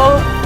Astagfirullah.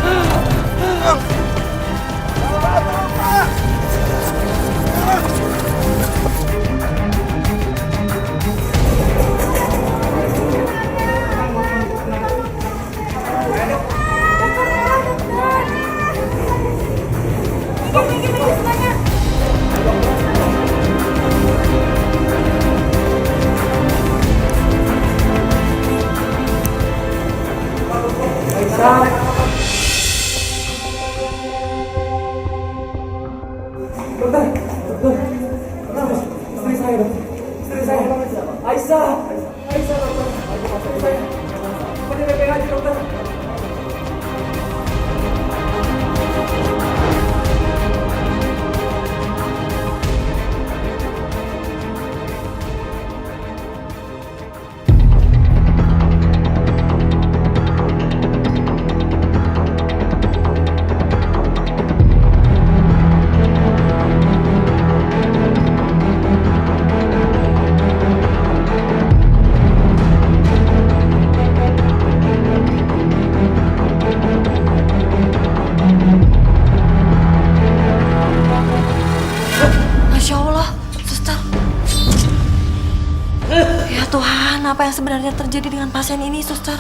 Masya Allah, suster. Ya Tuhan, apa yang sebenarnya terjadi dengan pasien ini, suster?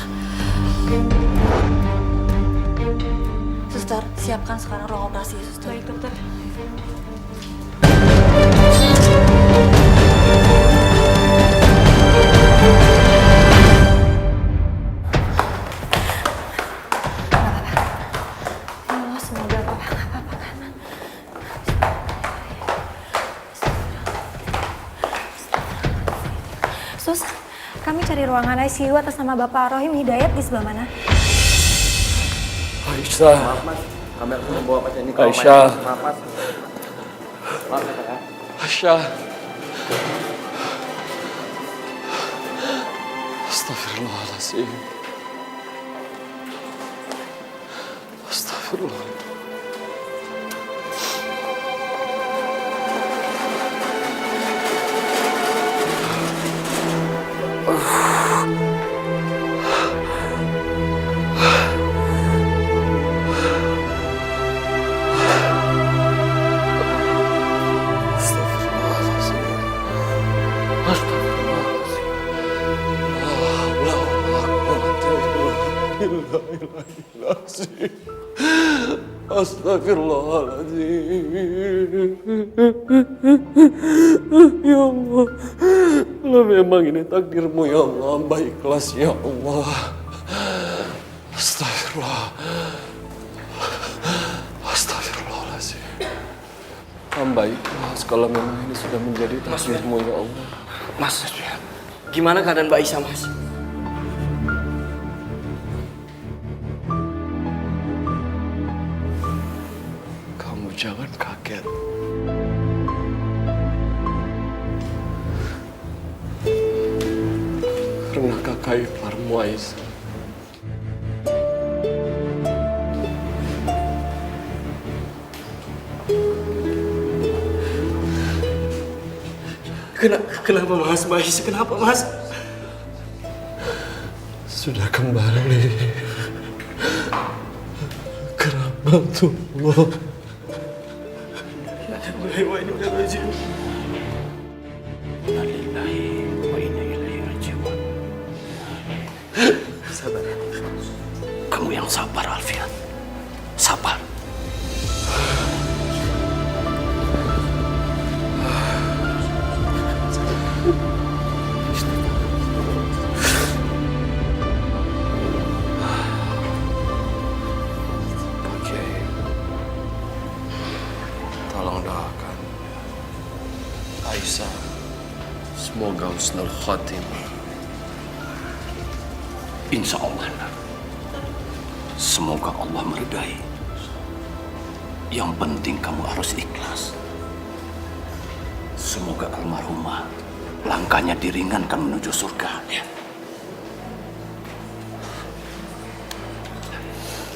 Suster, siapkan sekarang ruang operasi, suster. Baik, dokter. Oh, semoga apa-apa kan. Sus, kami cari ruangan ICU atas nama Bapak Rohim Hidayat di sebelah mana? Aisyah. Maaf mas, kami harus membawa pasien ini ke Aisyah. Maaf mas. Maaf ya Pak ya. Aisyah. Astagfirullahaladzim. Astagfirullah. Astagfirullahaladzim. Ya Allah, kalau memang ini takdirmu ya Allah, hamba ikhlas ya Allah. Astagfirullah. Astagfirullahaladzim. Hamba ikhlas kalau memang ini sudah menjadi takdirmu ya Allah. Mas, gimana keadaan Mbak Aisyah mas? Kamu jangan kaget. Karena kakak iparmu Aisyah Kenapa mas? Mbak Aisyah kenapa mas? sudah kembali ke rahmatullah. Sabar. Kamu yang sabar Alfian. Sabar. Oke. Tolong doakan Aisyah. Semoga husnul khatimah. Insya Allah. Semoga Allah meridai. Yang penting kamu harus ikhlas. Semoga almarhumah langkahnya diringankan menuju surga. Ya.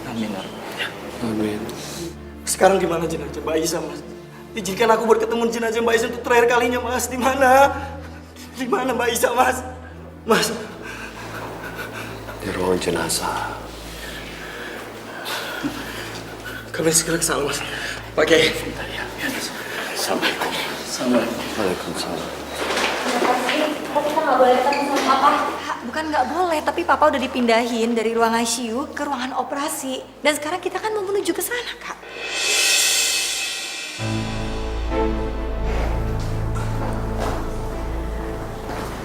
Amin. Ya. Amin. Sekarang gimana jenazah Mbak Aisyah, Mas? Izinkan aku bertemu jenazah Mbak Aisyah untuk terakhir kalinya, Mas. Di mana? Di mana Mbak Aisyah, Mas? Mas. Di ruang jenazah. Kami segera ke sana, Mas. Pak Kiai. Assalamualaikum. Waalaikumsalam. Kita nggak boleh ketemu sama papa. Bukan nggak boleh, tapi papa udah dipindahin dari ruang ICU ke ruangan operasi. Dan sekarang kita kan mau menuju ke sana, Kak.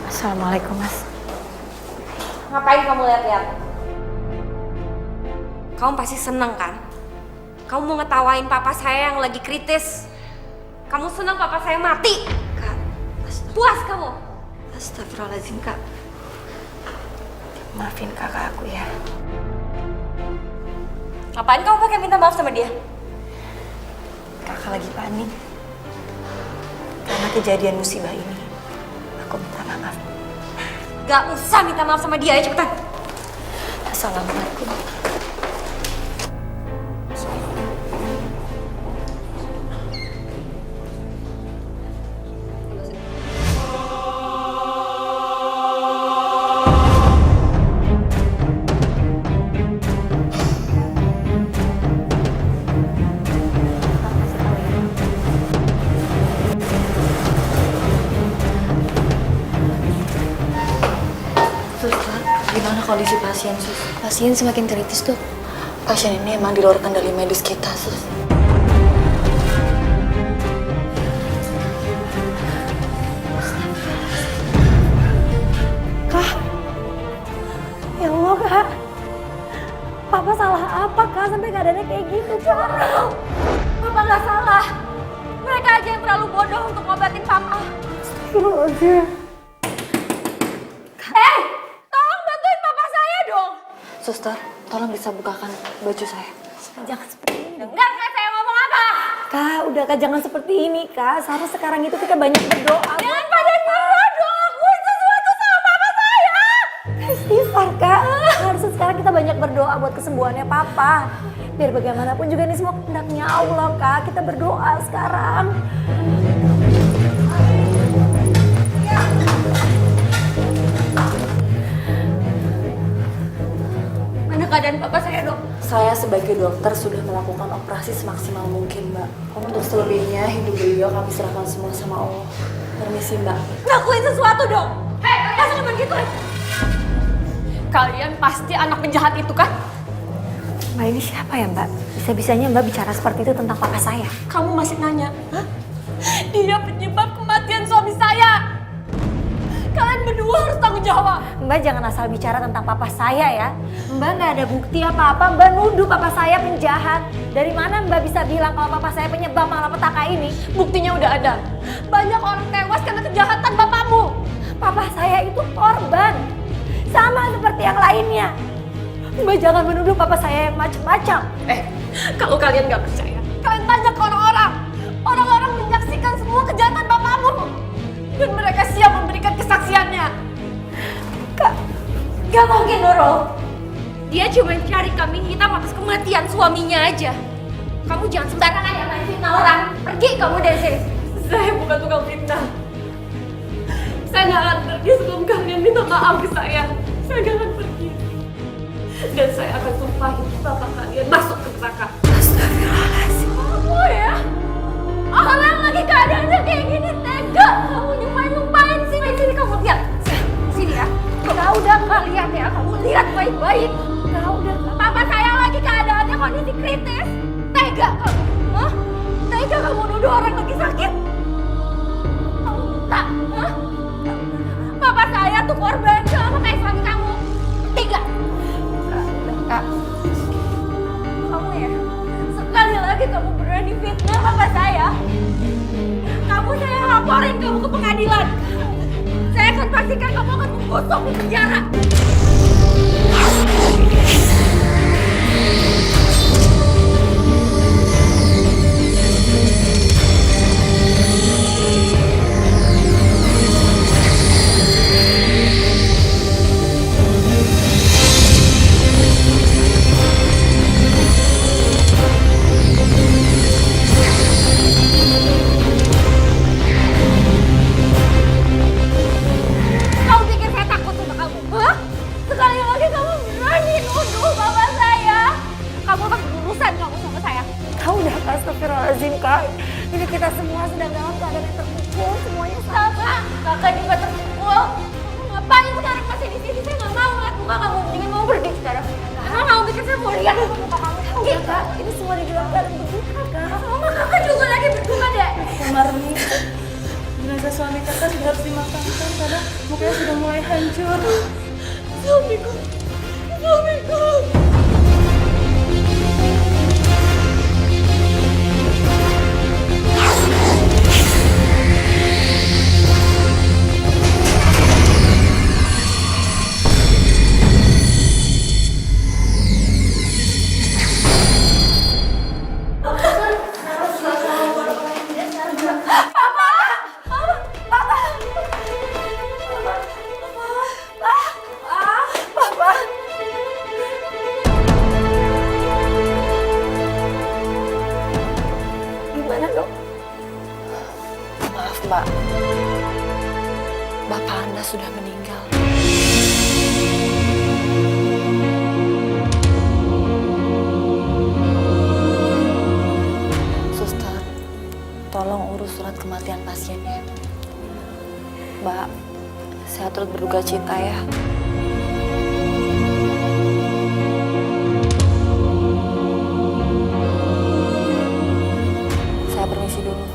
Assalamualaikum, Mas. Ngapain kamu lihat-lihat? Kamu pasti seneng kan? Kamu mau ngetawain papa saya yang lagi kritis. Kamu seneng papa saya mati. Kak, Puas kamu? astagfirullahaladzim, Kak. Maafin kakak aku ya. Ngapain kamu pakai minta maaf sama dia? Kakak lagi panik. Karena kejadian musibah ini. Aku minta maaf. Gak usah minta maaf sama dia ya, cepetan. Assalamualaikum. Suster, gimana kondisi pasien, Sus? Pasien semakin kritis, Dok. Pasien ini emang di luar kendali medis kita, Sus. Kak. Ya Allah, Kak. Papa salah apa, Kak? Sampai keadaannya kayak gitu, Kak. Papa gak salah. Mereka aja yang terlalu bodoh untuk ngobatin papa. Astagfirullahaladzim. Tolong bantuin papa saya dong. Suster, tolong bisa bukakan baju saya. Jangan seperti ini. Dengar kan saya ngomong apa? Kak, udah Kak, jangan seperti ini, Kak. Seharusnya sekarang itu kita banyak berdoa. Jangan pada nyerah dong. Lakuin sesuatu sama papa saya. Istighfar, Kak. Harusnya sekarang kita banyak berdoa buat kesembuhannya Papa. Biar bagaimanapun juga ini semua kehendaknya Allah, Kak. Kita berdoa sekarang. Mana keadaan papa saya dong? Saya sebagai dokter sudah melakukan operasi semaksimal mungkin, Mbak. Untuk selebihnya, hidup beliau kami serahkan semua sama Allah. Permisi, Mbak. Lakuin sesuatu dong. Hei, kalian jangan begitu. Kalian pasti anak penjahat itu kan? Mbak, ini siapa ya, Mbak? Bisa-bisanya Mbak bicara seperti itu tentang papa saya. Kamu masih nanya? Hah? Dia penyebab kematian suami saya. Kalian berdua harus tanggung jawab. Mbak jangan asal bicara tentang papa saya ya. Mbak nggak ada bukti apa-apa. Mbak nuduh papa saya penjahat. Dari mana Mbak bisa bilang kalau papa saya penyebab malapetaka ini? Buktinya udah ada. Banyak orang tewas karena kejahatan bapakmu. Papa saya itu korban. Sama seperti yang lainnya. Mbak jangan menuduh papa saya yang macam-macam. Kalau kalian nggak percaya, kalian tanya ke orang-orang. Orang-orang menyaksikan semua kejahatan bapakmu. Dan mereka siap memberikan kesaksiannya. Gak mungkin, Nurul. Dia cuma cari kambing hitam atas kematian suaminya aja. Kamu jangan sembarangan ya main fitnah orang. Pergi kamu dari sini. Saya bukan tukang fitnah. Saya gak akan pergi sebelum kalian minta maaf ke saya. Saya gak akan pergi. Dan saya akan sumpahin bapak kalian masuk ke neraka. Astagfirullahaladzim. Kamu ya? Orang lagi keadaannya kayak gini tega. Kamu nyumpain sini. Sini kamu lihat. Sini ya. Kau udah kalian ya. Kamu lihat baik-baik. Kau udah. Papa saya lagi keadaannya kondisi kritis. Tega kamu. Hah? Tega kamu nuduh orang lagi sakit. Kamu tak. Hah? Papa saya tuh korban sama kayak suami kamu. Tega. Kak. Kamu ya. Sekali lagi kamu berani fitnah papa saya. Kamu saya laporin kamu ke pengadilan. Saya akan pastikan kamu akan membusuk di penjara. Kau pikir saya takut sama kamu? Hah? Kak. Ini kita semua sedang dalam keadaan yang terpukul, semuanya Sama, kakak juga terpukul. Ngapain sekarang masih di sini? Saya nggak mau ngeliat muka kamu. Mendingan mau pergi sekarang. Kakak mau bikin saya mau lihat muka kamu. Iya Kak, ini semua di dalam keadaan berduka Kak. Mama kakak juga lagi berduka deh. Marni, jenazah suami kakak sudah harus dimakamkan karena mukanya sudah mulai hancur. Suamiku, suamiku. Gimana dok? Maaf Mbak, Bapak Anda sudah meninggal. Suster, tolong urus surat kematian pasiennya. Mbak, saya turut berduka cita ya. Saya permisi dulu.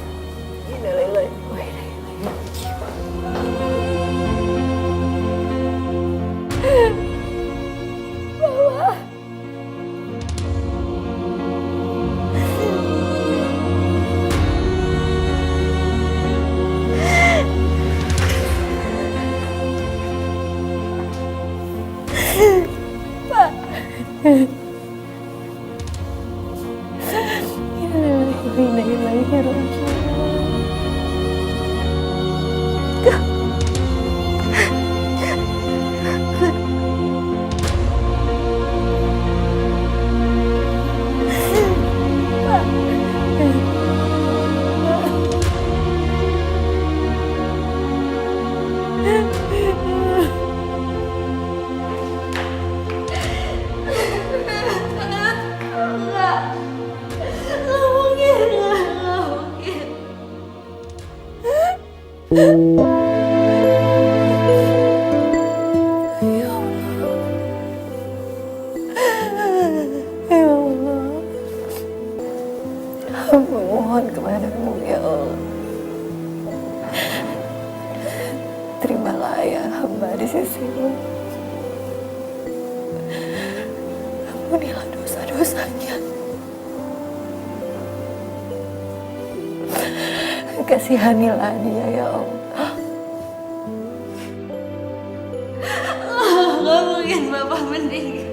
Mohon kepadamu ya Allah. Terimalah ayah hamba di sisimu. Ampunilah dosa-dosanya. Kasihanilah dia ya Allah. Gak mungkin Bapak meninggal.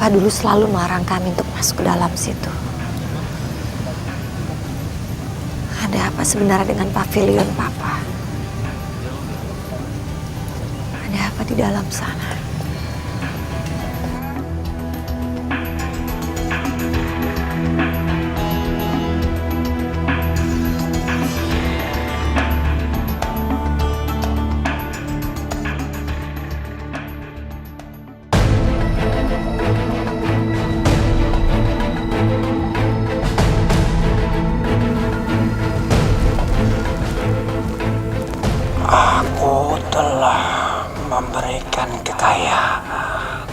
Papa dulu selalu melarang kami untuk masuk ke dalam situ. Ada apa sebenarnya dengan pavilion Papa? Ada apa di dalam sana? Aku telah memberikan kekayaan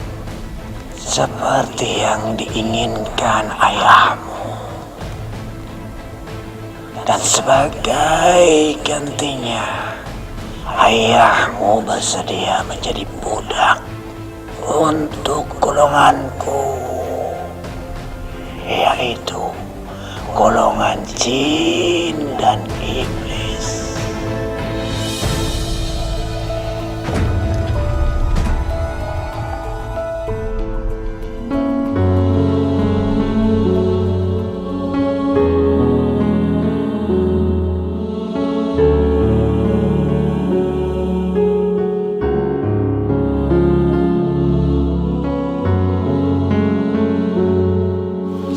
seperti yang diinginkan ayahmu. Dan sebagai gantinya, ayahmu bersedia menjadi budak untuk golonganku, yaitu golongan jin dan iblis.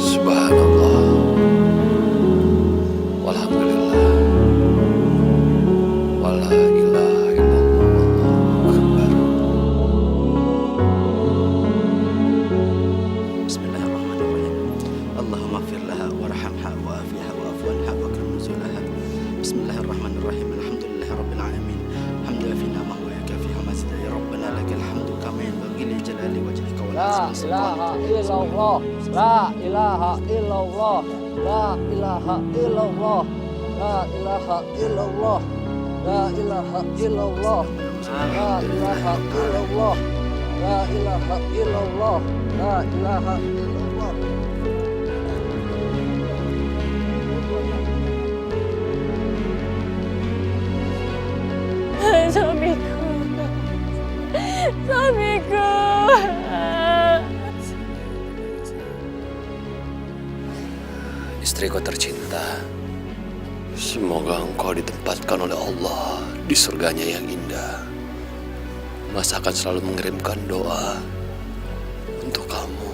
Subhanallah. Walhamdulillah. Wala ilaha illallah. Allahu akbar. Bismillahirrahmanirrahim. Allahumma ighfir laha warhamha wa'afiha wa'fu anha wa akrim nuzulaha. Bismillahirrahmanirrahim. Alhamdulillahi rabbil alamin. Hamdan fi ni'amahu wa yakafiha mazida ya rabbana lakal hamdu kama yanbaghi li jalali wajhika wa azimi sultanik. La ilaha illallah. La ilaha illallah. La ilaha illallah. La ilaha illallah. La ilaha illallah. La ilaha illallah. La ilaha illallah. Suamiku. Istriku tercinta, semoga engkau ditempatkan oleh Allah di surganya yang indah. Mas akan selalu mengirimkan doa untuk kamu.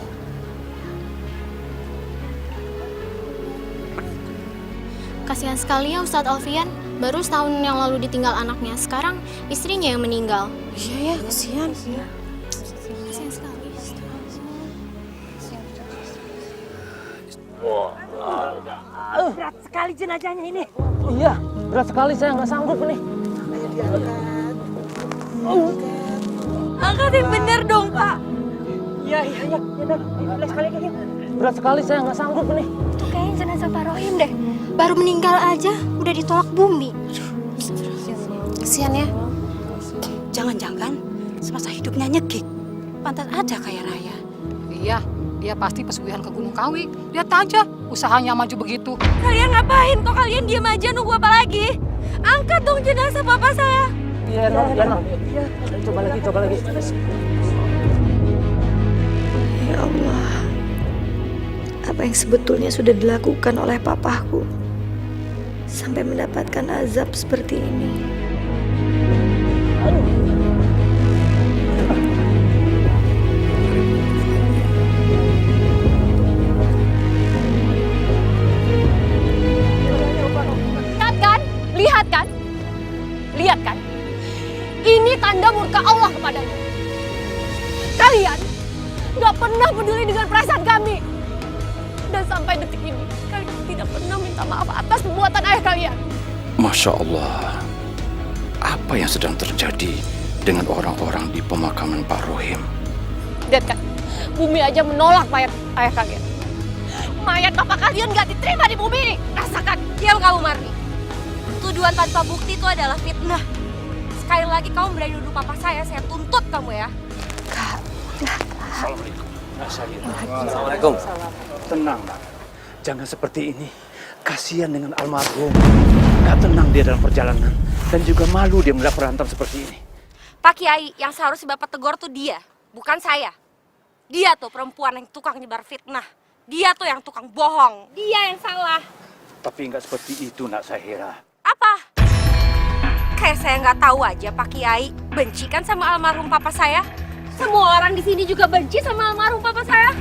Kasihan sekali ya Ustadz Alfian. Baru setahun yang lalu ditinggal anaknya. Sekarang istrinya yang meninggal. Iya ya, kasihan. Kasihan sekali. Berat sekali jenazahnya ini. Iya, berat sekali, saya nggak sanggup nih. Angkatin bener dong, Pak. Iya, berat sekali, saya nggak sanggup nih. Itu kayaknya jenazah Pak Rohim deh. Baru meninggal aja udah ditolak bumi. Kasihan ya. Jangan-jangan semasa hidupnya nyegik. Pantas aja kayak Raya. Iya, dia pasti pesugihan ke Gunung Kawi. Lihat aja, usahanya maju begitu. Kalian ngapain? Kok kalian diam aja nunggu apa lagi? Angkat dong jenazah papa saya. Iya, Noh. Iya, coba lagi. Ya Allah, apa yang sebetulnya sudah dilakukan oleh papaku sampai mendapatkan azab seperti ini? Lihat kan? Ini tanda murka Allah kepadanya. Kalian gak pernah peduli dengan perasaan kami. Dan sampai detik ini, kalian tidak pernah minta maaf atas perbuatan ayah kalian. Masya Allah, apa yang sedang terjadi dengan orang-orang di pemakaman Pak Rohim? Lihat kan, bumi aja menolak mayat ayah kalian. Mayat bapak kalian gak diterima di bumi ini. Rasakan. Diam kamu, Marni. Tuduhan tanpa bukti itu adalah fitnah. Sekali lagi kamu berani nuduh papa saya tuntut kamu ya. Kak, Assalamualaikum. Tenang, Nak. Jangan seperti ini. Kasihan dengan almarhum. Gak tenang dia dalam perjalanan. Dan juga malu dia melihat berantem seperti ini. Pak Kiai, yang seharusnya bapak tegur tuh dia, bukan saya. Dia tuh perempuan yang tukang nyebar fitnah. Dia tuh yang tukang bohong. Dia yang salah. Tapi nggak seperti itu, Nak Sahira. Apa? Kayak saya nggak tahu aja Pak Kiai benci kan sama almarhum papa saya. Semua orang di sini juga benci sama almarhum papa saya.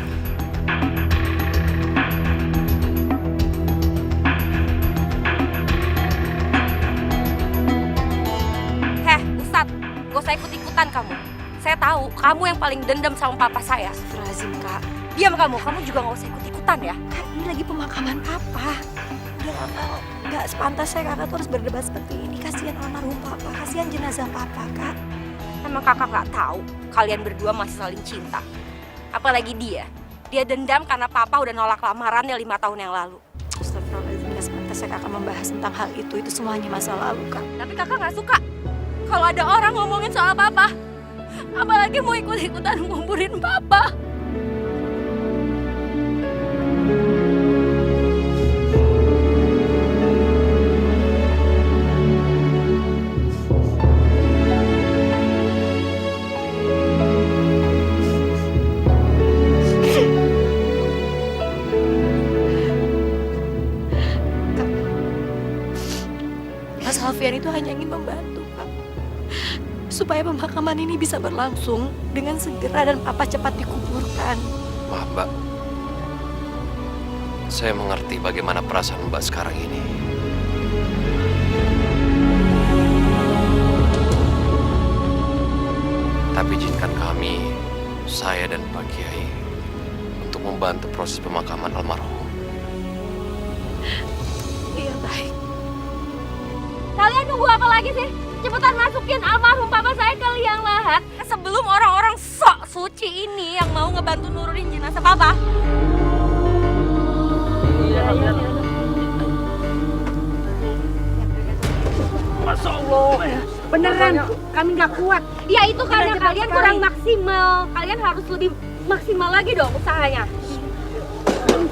Heh, Ustadz, gak usah ikut-ikutan kamu. Saya tahu kamu yang paling dendam sama papa saya. Astagfirullahaladzim, Kak. Diam kamu juga gak usah ikut-ikutan ya. Kan ini lagi pemakaman papa. Udah lama nggak sepantasnya kakak tuh harus berdebat seperti ini. Kasihan almarhum papa, kasihan jenazah papa, Kak. Emang kakak nggak tahu kalian berdua masih saling cinta. Apalagi dia dendam karena papa udah nolak lamarannya 5 tahun yang lalu. Astagfirullahaladzim, nggak sepantasnya kakak membahas tentang hal itu. Itu semuanya masa lalu, Kak. Tapi kakak nggak suka kalau ada orang ngomongin soal papa. Apalagi mau ikut-ikutan nguburin papa. Mas Alfian itu hanya ingin membantu, Kak. Supaya pemakaman ini bisa berlangsung dengan segera dan papa cepat dikuburkan. Maaf, Mbak. Saya mengerti bagaimana perasaan Mbak sekarang ini. Tapi izinkan kami, saya dan Pak Kiai, untuk membantu proses pemakaman almarhum. Iya, baik. Kalian nunggu apa lagi sih? Cepetan masukin almarhum papa saya ke liang lahat sebelum orang-orang sok suci ini yang mau ngebantu nurunin jenazah papa. Masya Allah. Beneran, kami nggak kuat. Ya itu karena kalian kurang maksimal. Kalian harus lebih maksimal lagi dong usahanya.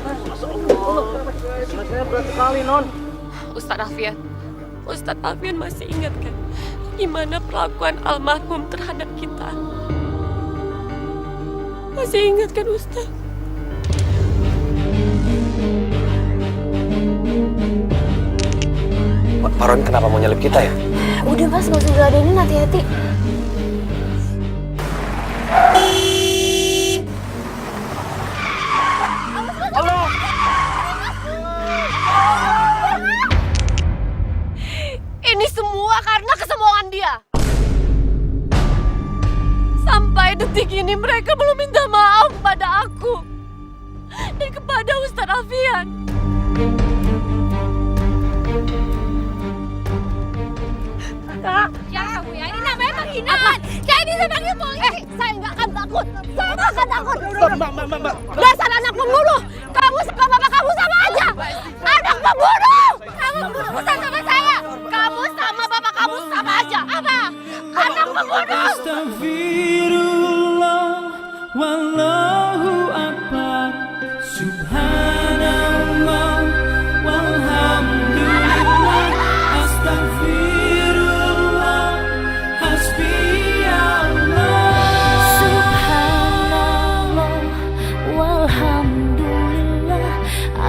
Masya Allah. Jenazahnya berat sekali, Non. Ustadz Alfian masih ingat kan gimana perlakuan almarhum terhadap kita? Masih ingat kan Ustadz? Pak Ron kenapa mau nyelip kita ya? Udah Mas, gak usah diladenin, hati-hati. Ini semua karena kesombongan dia. Sampai detik ini mereka belum minta maaf pada aku dan kepada Ustadz Alfian. Kak, jangan kamu ya. Ini namanya penghinaan. Saya bisa panggil polisi. Saya nggak akan takut. Saya nggak akan takut. Mbak. Dasar anak pembunuh. Kamu sama bapak kamu sama aja. Anak pembunuh. Kamu berurusan sama saya. Kamu sama bapak kamu sama aja. Apa? Anak pembunuh. Astagfirullah, wallahu akbar, subhanallah, walhamdulillah, astagfirullah, hasbiyallah. Subhanallah, walhamdulillah,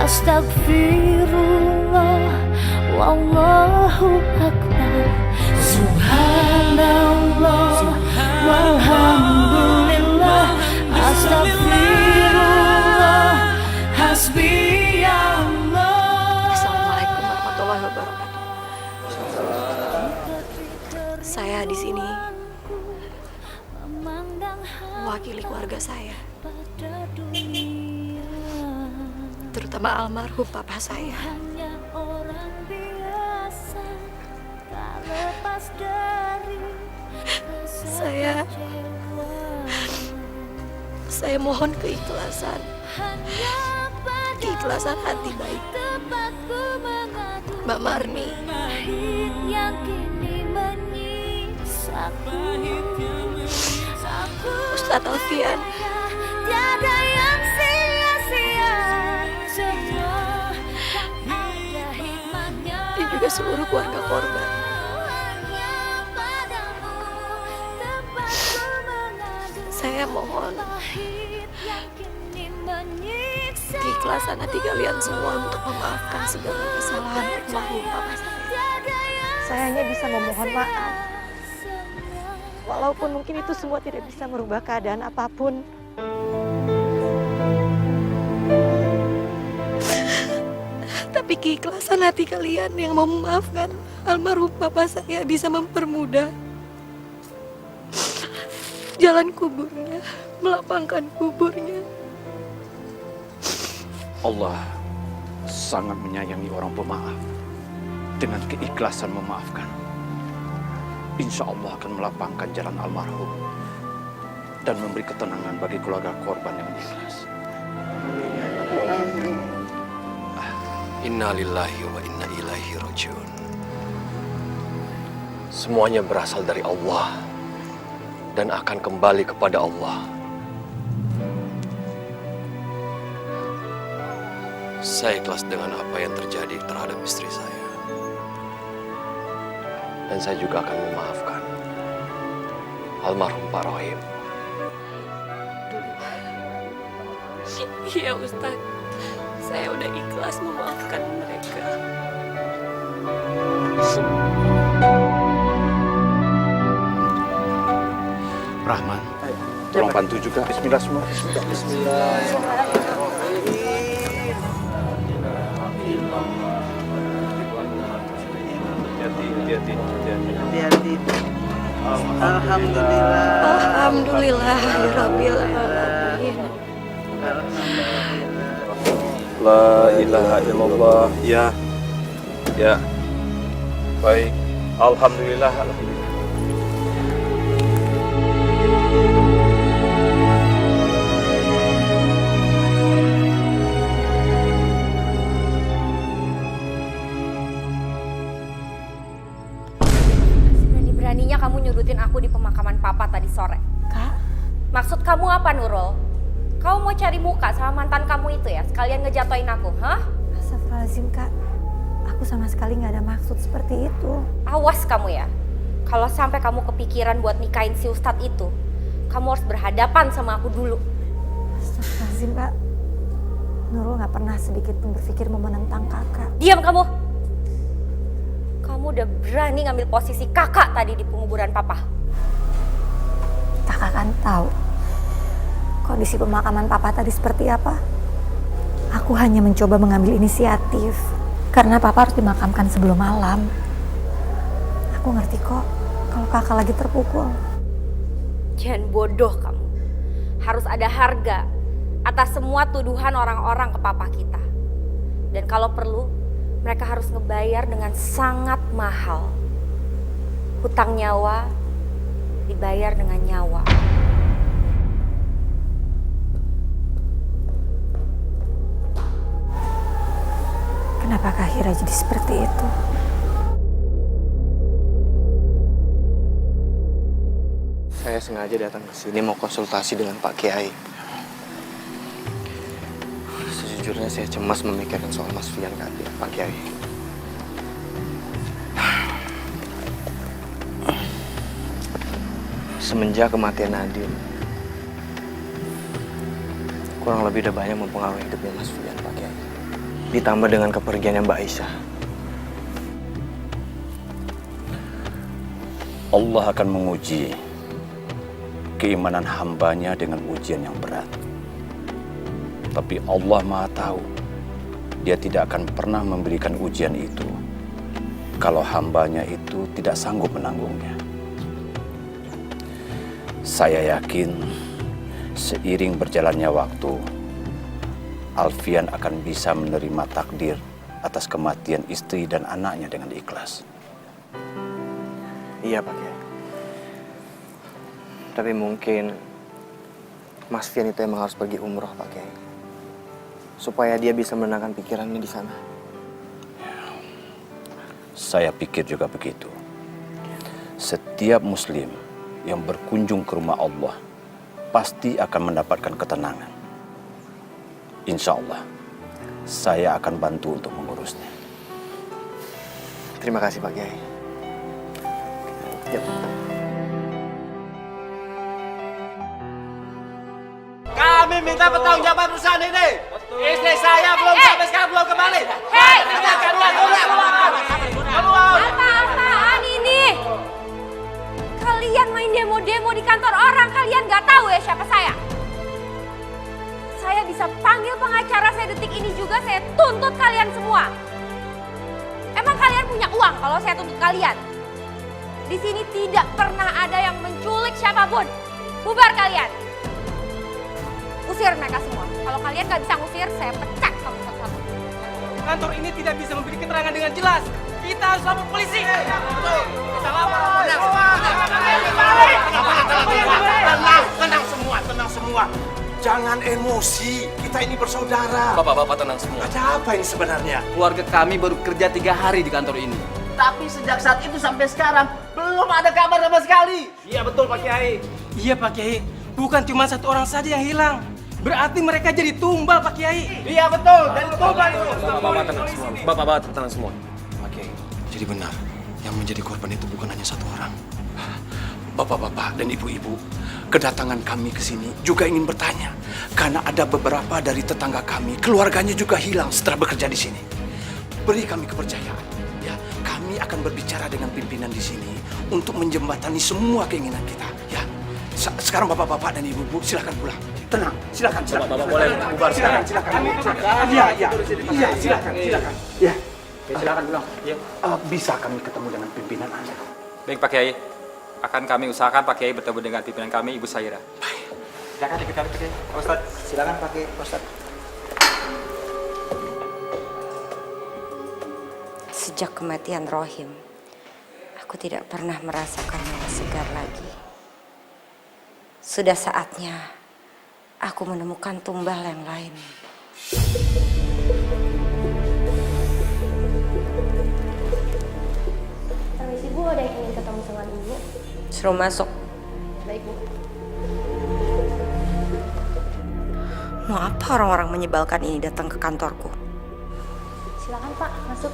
astagfirullah, wallahu akbar. Subhanallah, walhamdulillah, astagfirullah, hasbiyallah. Assalamualaikum warahmatullahi wabarakatuh. Saya di sini mewakili keluarga saya, terutama almarhum papa saya. Saya mohon keikhlasan hati baik Mbak Marni, Ustadz Alfian, dan juga seluruh keluarga korban. Saya mohon Keikhlasan hati kalian semua untuk memaafkan segala kesalahan almarhum papa saya. Saya hanya bisa memohon maaf. Walaupun mungkin itu semua tidak bisa merubah keadaan apapun. Tapi keikhlasan hati kalian yang mau memaafkan almarhum papa saya bisa mempermudah jalan kuburnya, melapangkan kuburnya. Allah sangat menyayangi orang pemaaf. Dengan keikhlasan memaafkan, insya Allah akan melapangkan jalan almarhum dan memberi ketenangan bagi keluarga korban yang ikhlas. Inna lillahi wa inna ilaihi rajiun. Semuanya berasal dari Allah dan akan kembali kepada Allah. Saya ikhlas dengan apa yang terjadi terhadap istri saya. Dan saya juga akan memaafkan almarhum Pak Rohim. Iya Ustaz, saya udah ikhlas memaafkan mereka. Rahman, tolong bantu juga. Bismillah semua. Hati-hati. Alhamdulillah. Alhamdulillah, Rabbil Alamin. La ilaha illallah. Ya. Baik. Alhamdulillah. Beraninya kamu nyudutin aku di pemakaman papa tadi sore. Kak? Maksud kamu apa, Nurul? Kamu mau cari muka sama mantan kamu itu ya? Sekalian ngejatoin aku, hah? Astagfirullahaladzim, Kak. Aku sama sekali nggak ada maksud seperti itu. Awas kamu ya. Kalau sampai kamu kepikiran buat nikahin si Ustadz itu, kamu harus berhadapan sama aku dulu. Astagfirullahaladzim, Kak. Nurul nggak pernah sedikit pun berpikir mau menentang kakak. Diam kamu! Kamu udah berani ngambil posisi kakak tadi di penguburan papa. Kakak kan tahu kondisi pemakaman papa tadi seperti apa. Aku hanya mencoba mengambil inisiatif karena papa harus dimakamkan sebelum malam. Aku ngerti kok kalau kakak lagi terpukul. Jangan bodoh kamu. Harus ada harga atas semua tuduhan orang-orang ke papa kita. Dan kalau perlu, mereka harus ngebayar dengan sangat mahal. Hutang nyawa dibayar dengan nyawa. Kenapa Kak Hira jadi seperti itu? Saya sengaja datang ke sini mau konsultasi dengan Pak Kiai. Sejujurnya saya cemas memikirkan soal Mas Fian, Pak Kiai. Semenjak kematian Nadine, kurang lebih udah banyak mempengaruhi hidupnya Mas Fian, Pak Kiai. Ditambah dengan kepergiannya Mbak Aisyah. Allah akan menguji keimanan hambanya dengan ujian yang berat. Tapi Allah Maha Tahu, Dia tidak akan pernah memberikan ujian itu kalau hambanya itu tidak sanggup menanggungnya. Saya yakin seiring berjalannya waktu, Alfian akan bisa menerima takdir atas kematian istri dan anaknya dengan ikhlas. Iya, Pak Kiai. Tapi mungkin Mas Fian itu emang harus pergi umroh, Pak Kiai. Supaya dia bisa menenangkan pikirannya di sana. Saya pikir juga begitu. Setiap muslim yang berkunjung ke rumah Allah pasti akan mendapatkan ketenangan. Insya Allah, saya akan bantu untuk mengurusnya. Terima kasih, Pak Kiai. Yap. Kami minta pertanggungjawaban perusahaan ini. Istri saya belum sampai sekarang belum kembali. Hei, Keluar. apa-apaan ini? Kalian main demo-demo di kantor orang, kalian nggak tahu ya siapa saya? Saya bisa panggil pengacara saya detik ini juga, saya tuntut kalian semua. Emang kalian punya uang kalau saya tuntut kalian? Di sini tidak pernah ada yang menculik siapapun. Bubar kalian. Usir mereka semua. Kalau kalian nggak bisa ngusir, saya pecat kamu satu-satu. Kantor ini tidak bisa memberi keterangan dengan jelas. Kita harus lapor polisi. Kita lapor. Tenang semua. Jangan emosi. Kita ini bersaudara. Bapak-bapak tenang semua. Ada apa ini sebenarnya? Keluarga kami baru kerja 3 hari di kantor ini. Tapi sejak saat itu sampai sekarang belum ada kabar sama sekali. Iya betul Pak Kiai. Iya Pak Kiai, bukan cuma 1 orang saja yang hilang. Berarti mereka jadi tumbal Pak Kiai. Iya betul, dari tumbal itu. Bapak-bapak tenang semua. Bapak-bapak tenang semua. Oke. Jadi benar, yang menjadi korban itu bukan hanya 1 orang. Bapak-bapak dan ibu-ibu, kedatangan kami ke sini juga ingin bertanya. Karena ada beberapa dari tetangga kami, keluarganya juga hilang setelah bekerja di sini. Beri kami kepercayaan. Ya, kami akan berbicara dengan pimpinan di sini untuk menjembatani semua keinginan kita. Ya, sekarang bapak-bapak dan ibu-ibu silakan pulang. Tenang, silakan. Bapak-bapak boleh bubar sekarang. Silakan. Iya, silakan. Ya, silakan pulang. Ya. Bisa kami ketemu dengan pimpinan Anda? Baik Pak Kiai, akan kami usahakan Pak Kiai bertemu dengan pimpinan kami, Ibu Saira. Baik. Silakan ikut kami Pak Kiai. Pak Ustaz. Silakan Pak Kiai, Ustaz. Sejak kematian Rohim, aku tidak pernah merasakan nyawa segar lagi. Sudah saatnya aku menemukan tumbal yang lain. Permisi Bu, ada yang ingin ketemu sama Ibu. Suruh masuk. Baik Bu. Mau apa orang-orang menyebalkan ini datang ke kantorku? Silakan Pak, masuk.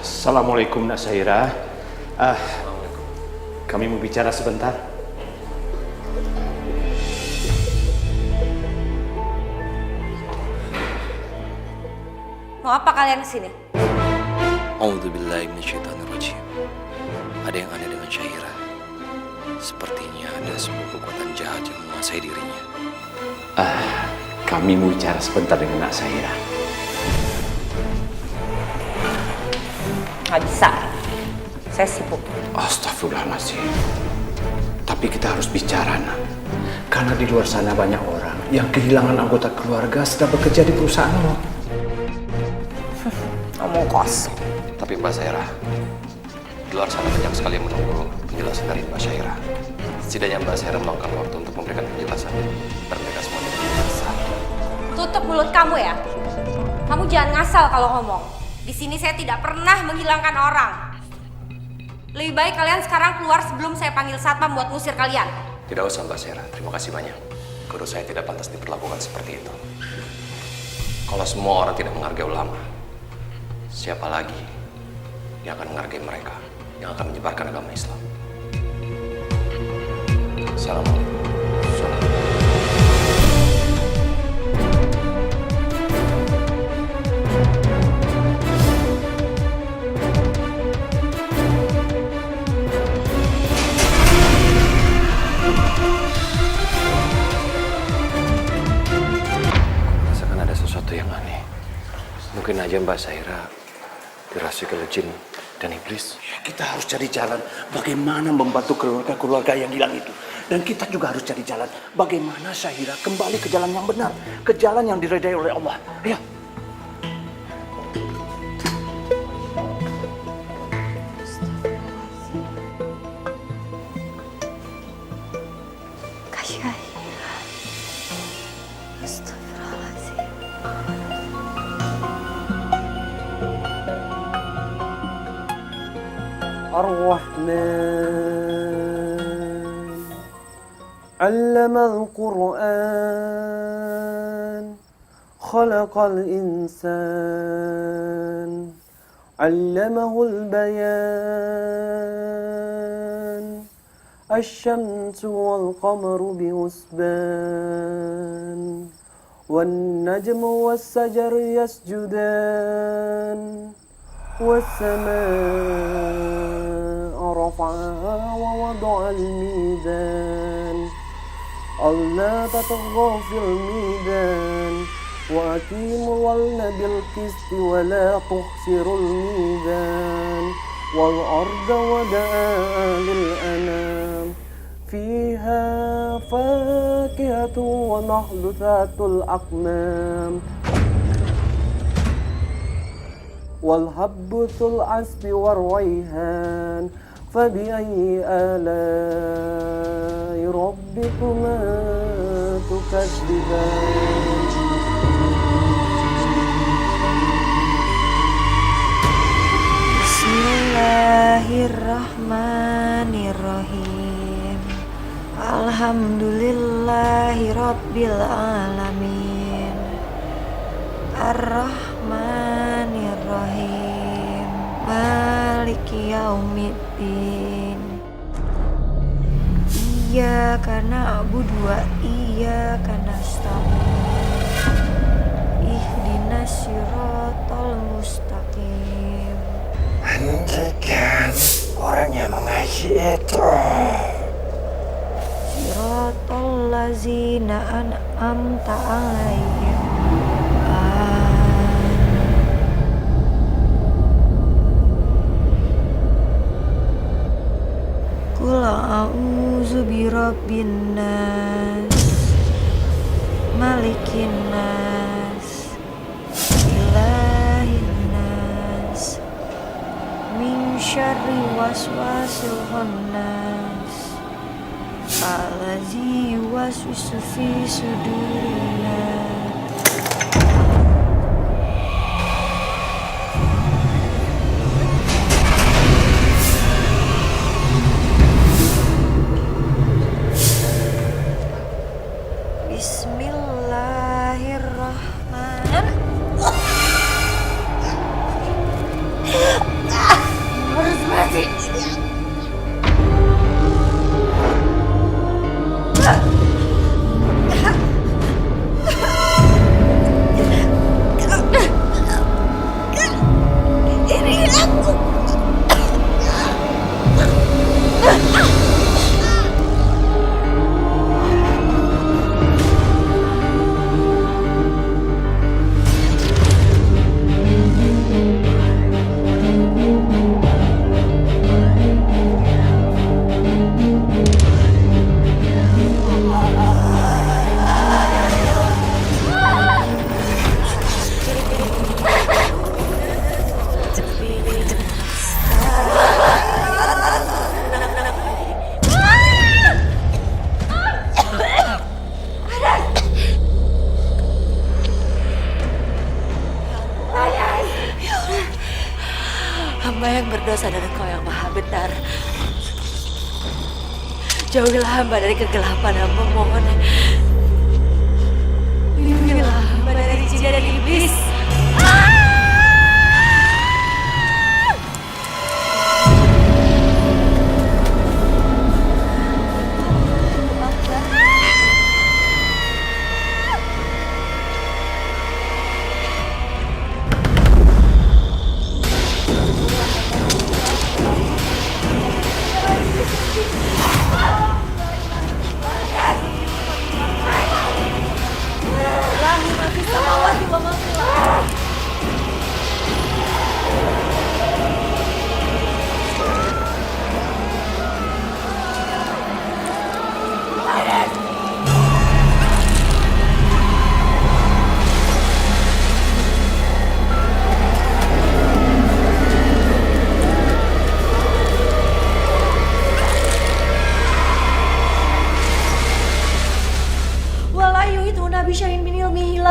Assalamualaikum Nak Saira. Kami mau bicara sebentar. Mau apa kalian kesini? A'udzubillahi minasyaitonirrajim. Ada yang aneh dengan Syaira. Sepertinya ada sebuah kekuatan jahat yang menguasai dirinya. Kami mau bicara sebentar dengan Nak Saira. Nggak bisa. Saya sibuk. Astagfirullahaladzim. Tapi kita harus bicara, Nak. Karena di luar sana banyak orang yang kehilangan anggota keluarga setelah bekerja di perusahaanmu. Ngomong kosong. Tapi Mbak Saira, di luar sana banyak sekali yang menunggu penjelasan dari Mbak Saira. Setidaknya Mbak Saira meluangkan waktu untuk memberikan penjelasan. Dan mereka semua tidak menyesal. Tutup mulut kamu ya. Kamu jangan ngasal kalau ngomong. Di sini saya tidak pernah menghilangkan orang. Lebih baik kalian sekarang keluar sebelum saya panggil satpam buat ngusir kalian. Tidak usah Mbak Saira, terima kasih banyak. Guru saya tidak pantas diperlakukan seperti itu. Kalau semua orang tidak menghargai ulama, siapa lagi yang akan menghargai mereka, yang akan menyebarkan agama Islam? Assalamualaikum. Rasakan ada sesuatu yang aneh. Mungkin aja Mbak Saira dirasuki oleh jin dan iblis. Kita harus cari jalan bagaimana membantu keluarga-keluarga yang hilang itu. Dan kita juga harus cari jalan bagaimana Syahira kembali ke jalan yang benar, ke jalan yang diridai oleh Allah. Ayo. الرحمن علم القرآن خلق الإنسان علمه البيان الشمس والقمر بحسبان والنجم والشجر يسجدان والسماء رفعها ووضع الميزان ألا تطغوا في الميزان وأقيموا الوزن بالقسط ولا تخسروا الميزان والأرض وضعها للأنام فيها فاكهة ونخل ذات الأكمام والحب ذو العصف والريحان فبأي آلاء ربكما تكذبان Bismillahirrahmanirrahim. Alhamdulillahi Rabbil Alamin. Ar-Rahmanirrahim. Maliki Yaumiddin. Iyyaka na'budu wa iyyaka nasta'in. Ihdinas siratal mustaqim. Hentikan orang yang mengaji itu. Siratal lazina an'amta alaihim. Qul a'udzu birabbin nas, malikin nas, ilahin nas, min syarri waswasil khannas, allazi yuwaswisu fi sudurin nas. Harus mati. Ini aku. Hamba yang berdosa dan Engkau yang maha benar. Jauhilah hamba dari kegelapan, hamba mohon. Lindungilah hamba dari jin dan iblis.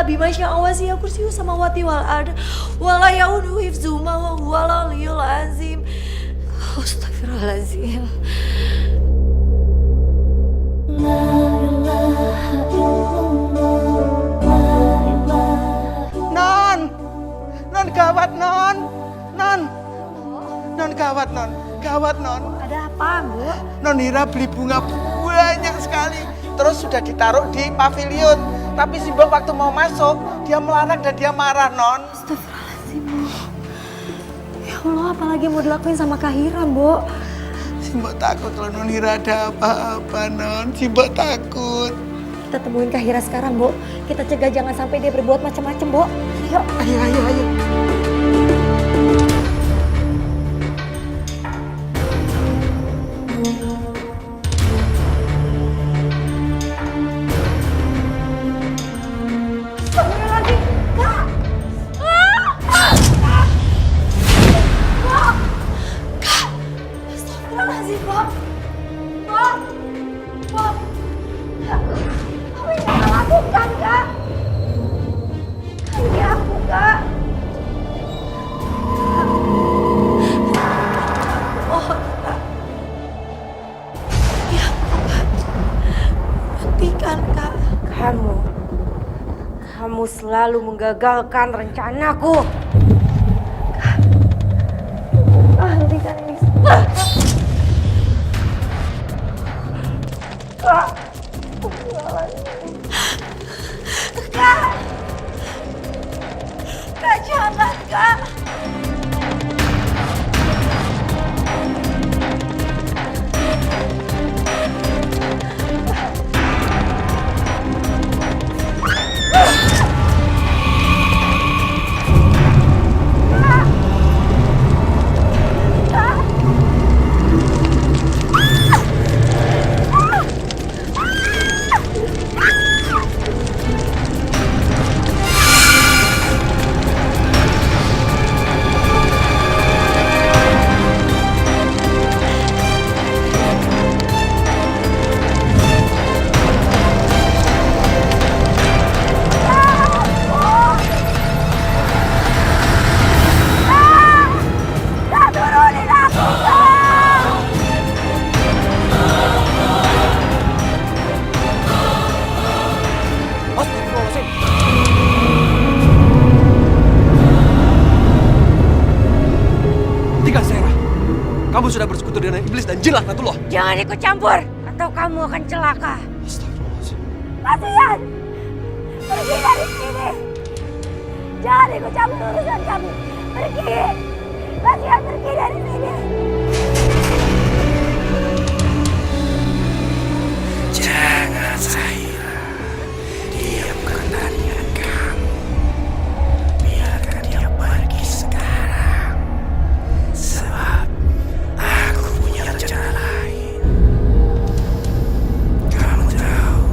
Bima sya'awasi ya kursiyu samawati wal ard wala yaudu hifzuma wa huwal aliyul azim. Astagfirullahalazim. Non gawat non Non gawat non. Ada apa, Bu? Non Hira beli bunga banyak sekali. Terus sudah ditaruh di pavilion. Tapi si Mbok waktu mau masuk, dia melarang dan dia marah, Non. Astagfirullahaladzim, Bu. Ya Allah, apalagi mau dilakuin sama Kak Hira, Bu? Si Mbok takut kalau Non Hira ada apa-apa, Non. Si Mbok takut. Kita temuin Kak Hira sekarang, Bu. Kita cegah jangan sampai dia berbuat macam-macam, Bu. Yuk. Ayo. Kamu selalu menggagalkan rencanaku. Hentikan ini. Kak. Kak, jangan, Kak. Kamu sudah bersekutu dengan iblis dan jin laknatullah. Jangan ikut campur, atau kamu akan celaka. Astagfirullahaladzim. Kasihan. Pergi dari sini. Jangan ikut campur urusan kamu. Pergi. Kasihan, pergi dari sini. Jangan Zahira. Diamkan tarian kamu. Biarkan dia pergi sekarang. Sebab aku punya rencana lain. Kamu tahu,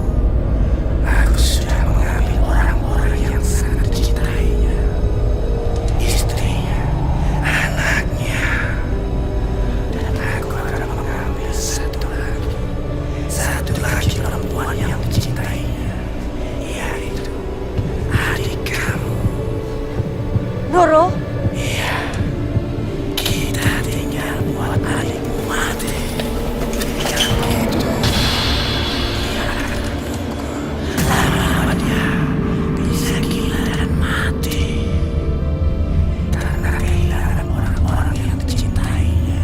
aku sudah mengambil orang-orang yang sangat dicintainya. Istrinya, anaknya. Dan aku akan mengambil satu lagi perempuan yang dicintainya, yaitu adik kamu. Nurul? Iya, kita tinggal buat adikmu mati. Yang itu, dia akan terpukul. Lama-lama dia bisa gila dan mati. Karena kehilangan orang-orang yang dicintainya.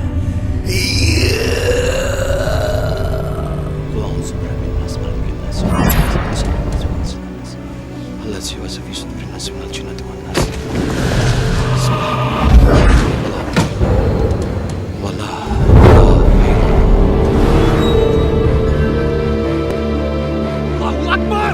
Iya. الذي وسوس في صدور الناس من الجنة والناس Allahu Akbar.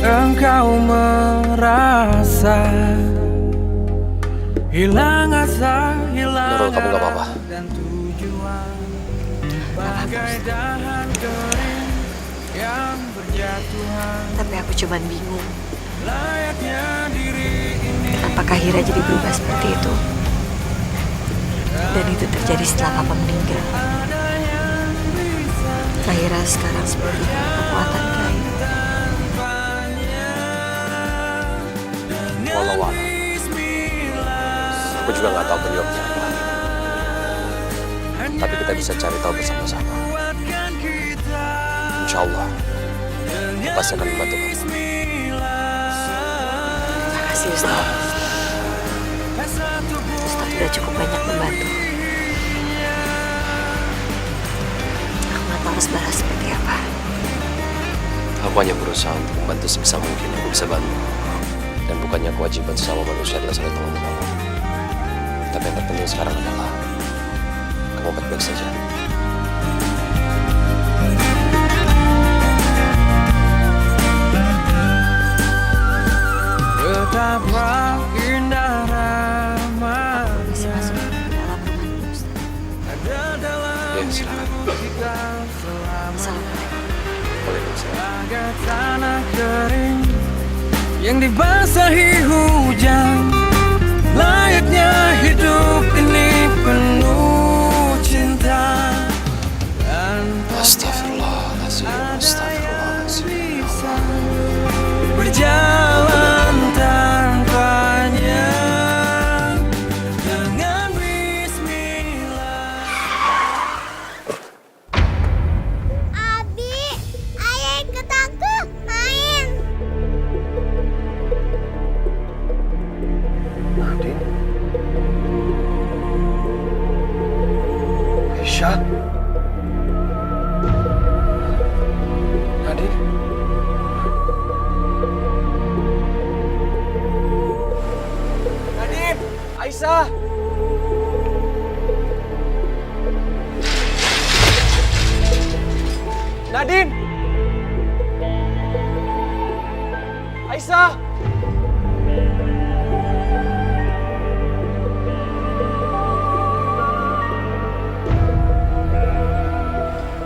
Engkau merasa hilang asa, hilang Nurul, kamu gak apa-apa? dan tujuan, bagai dahan kering yang berjatuhan. Tapi aku cuman bingung. Layaknya diri ini. Apakah Hira jadi berubah seperti itu? Dan itu terjadi setelah papa meninggal. Zahira sekarang seperti kekuatan Kiai. Walau aku juga nggak tahu penyebabnya apa. Tapi kita bisa cari tahu bersama-sama. Insya Allah, pasti akan membantu kamu. Terima kasih Ustaz. Ustaz sudah cukup banyak membantu. Aku nggak tahu harus balas seperti apa. Aku hanya berusaha untuk membantu sebisa mungkin aku bisa bantu. Dan bukannya kewajiban sesama manusia adalah saling tolong-menolong. Tapi yang terpenting sekarang adalah kamu baik-baik saja. Betapa indah ramah. Bisa masuk ke dalam rumah ini, Ustaz. Ya, silakan. Assalamualaikum. Waalaikumsalam. Bagai tanah kering yang dibasahi hujan, layaknya hidup ini penuh cinta. Astagfirullahaladzim, astagfirullahaladzim. Berjalan tanpanya dengan bismillah. Abi, ayah ikut aku main. Nadine? Aisyah? Nadine? Nadine! Aisyah! Nadine! Aisyah!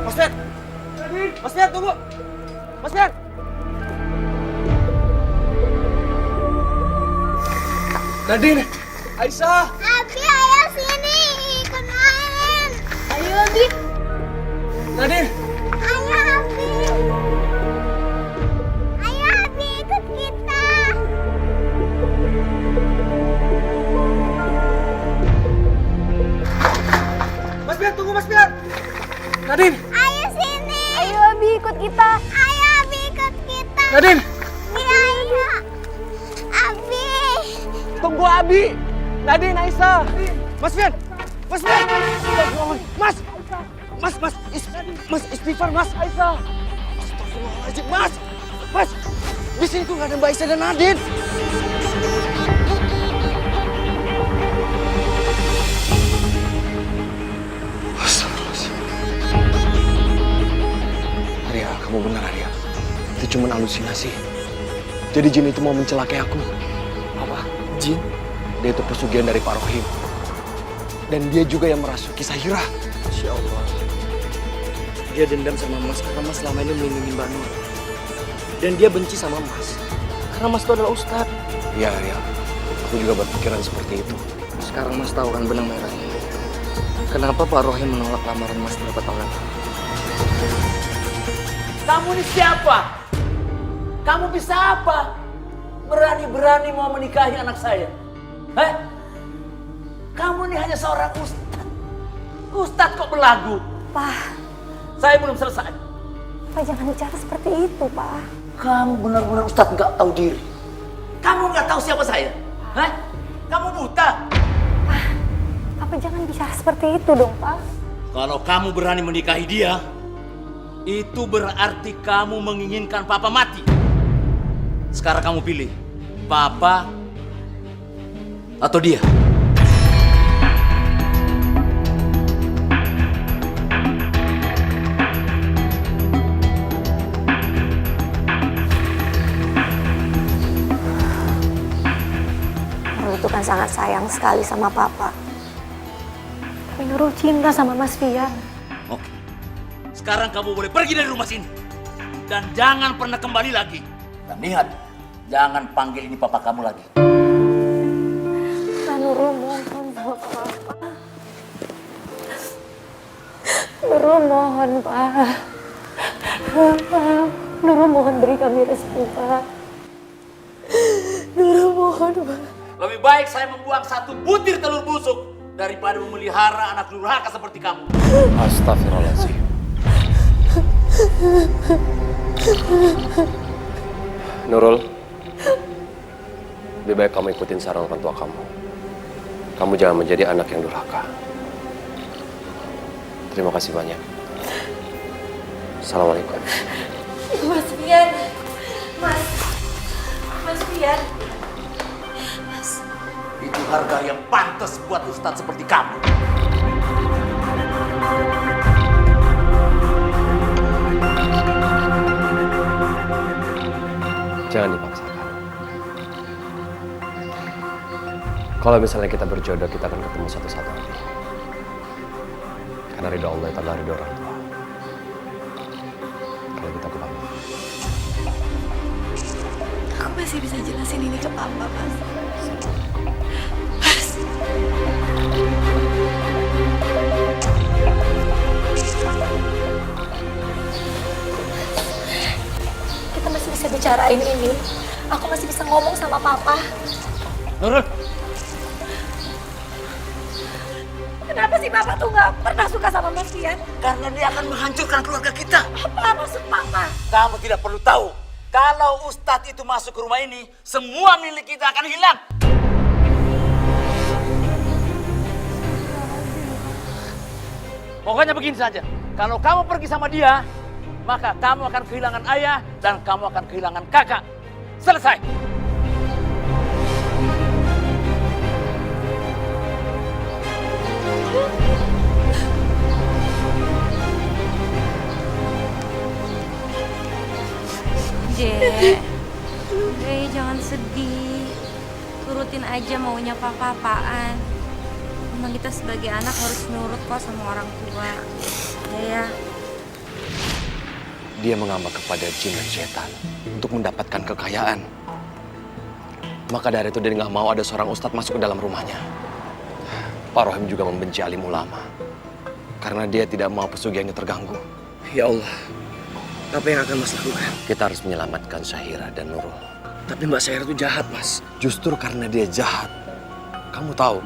Mas Fian! Mas Fian, tunggu! Mas Fian! Nadine! Aisyah! Abi, ayah sini ikut main. Ayo Abi. Nadine! Ayo Abi. Ayo Abi ikut kita. Mas Fian, tunggu Mas Fian! Nadine! Ayo sini. Ayo Abi ikut kita. Ayo Abi ikut kita. Nadine! Ayo. Abi. Tunggu Abi! Nadine, Aisyah! Mas Fian! Mas Fian! Mas! Mas istighfar, Mas Aisyah! Astagfirullahaladzim, Mas! Mas! Di sini tuh nggak ada Mbak Aisyah dan Nadine! Astagfirullahaladzim. Arya, kamu benar Arya. Itu cuma halusinasi. Jadi jin itu mau mencelakai aku. Apa? Jin? Dia itu pesugihan dari Pak Rohim. Dan dia juga yang merasuki Zahira. Masya Allah. Dia dendam sama Mas karena Mas selama ini melindungi Mbak Nur. Dan dia benci sama Mas karena Mas itu adalah Ustadz. Iya, Arya. Aku juga berpikiran seperti itu. Sekarang Mas tahu kan benang merahnya. Kenapa Pak Rohim menolak lamaran Mas berapa tahun lalu? Kamu ini siapa? Kamu bisa apa? Berani-berani mau menikahi anak saya? Hah? Kamu ini hanya seorang ustadz. Ustadz kok berlagu? Pak. Saya belum selesai. Pak jangan bicara seperti itu, Pak. Kamu benar-benar ustadz nggak tahu diri. Kamu nggak tahu siapa saya? Hah? Kamu buta? Pak jangan bicara seperti itu dong, Pak. Kalau kamu berani menikahi dia, itu berarti kamu menginginkan Papa mati. Sekarang kamu pilih, Papa atau dia? Nurul itu kan sangat sayang sekali sama Papa. Tapi Nurul cinta sama Mas Fian. Oke. Sekarang kamu boleh pergi dari rumah sini. Dan jangan pernah kembali lagi. Dan lihat, jangan panggil ini papa kamu lagi. Nurul mohon sama Papa. Nurul mohon, Pak. Nurul mohon beri kami restu, Pak. Nurul mohon, Pak. Lebih baik saya membuang satu butir telur busuk daripada memelihara anak durhaka seperti kamu. Astagfirullahaladzim. Nurul, lebih baik kamu ikutin saran orang tua kamu. Kamu jangan menjadi anak yang durhaka. Terima kasih banyak. Assalamualaikum. Mas Fian. Mas Fian. Itu harga yang pantas buat ustadz seperti kamu. Jangan dipaksakan. Kalau misalnya kita berjodoh, kita akan ketemu satu saat nanti. Karena ridho Allah itu adalah ridho orang tua. Kalau kita pamit. Aku masih bisa jelasin ini ke Papa, Mas. Kita masih bisa bicarain ini. Aku masih bisa ngomong sama Papa. Nurul. Kenapa sih Papa tuh nggak pernah suka sama Mas Fian? Karena dia akan menghancurkan keluarga kita. Apa maksud Papa? Kamu tidak perlu tahu. Kalau ustadz itu masuk ke rumah ini, semua milik kita akan hilang. Pokoknya begini saja. Kalau kamu pergi sama dia, maka kamu akan kehilangan ayah dan kamu akan kehilangan kakak. Selesai. Dek, jangan sedih. Turutin aja maunya papa-apaan. Memang kita sebagai anak harus nurut kok sama orang tua. Ya. Dia mengamak kepada jin dan setan untuk mendapatkan kekayaan. Maka dari itu dia nggak mau ada seorang ustadz masuk ke dalam rumahnya. Pak Rohim juga membenci alim ulama. Karena dia tidak mau pesugihannya terganggu. Ya Allah, apa yang akan Mas lakukan? Kita harus menyelamatkan Syahira dan Nurul. Tapi Mbak Syahira itu jahat, Mas. Justru karena dia jahat. Kamu tahu,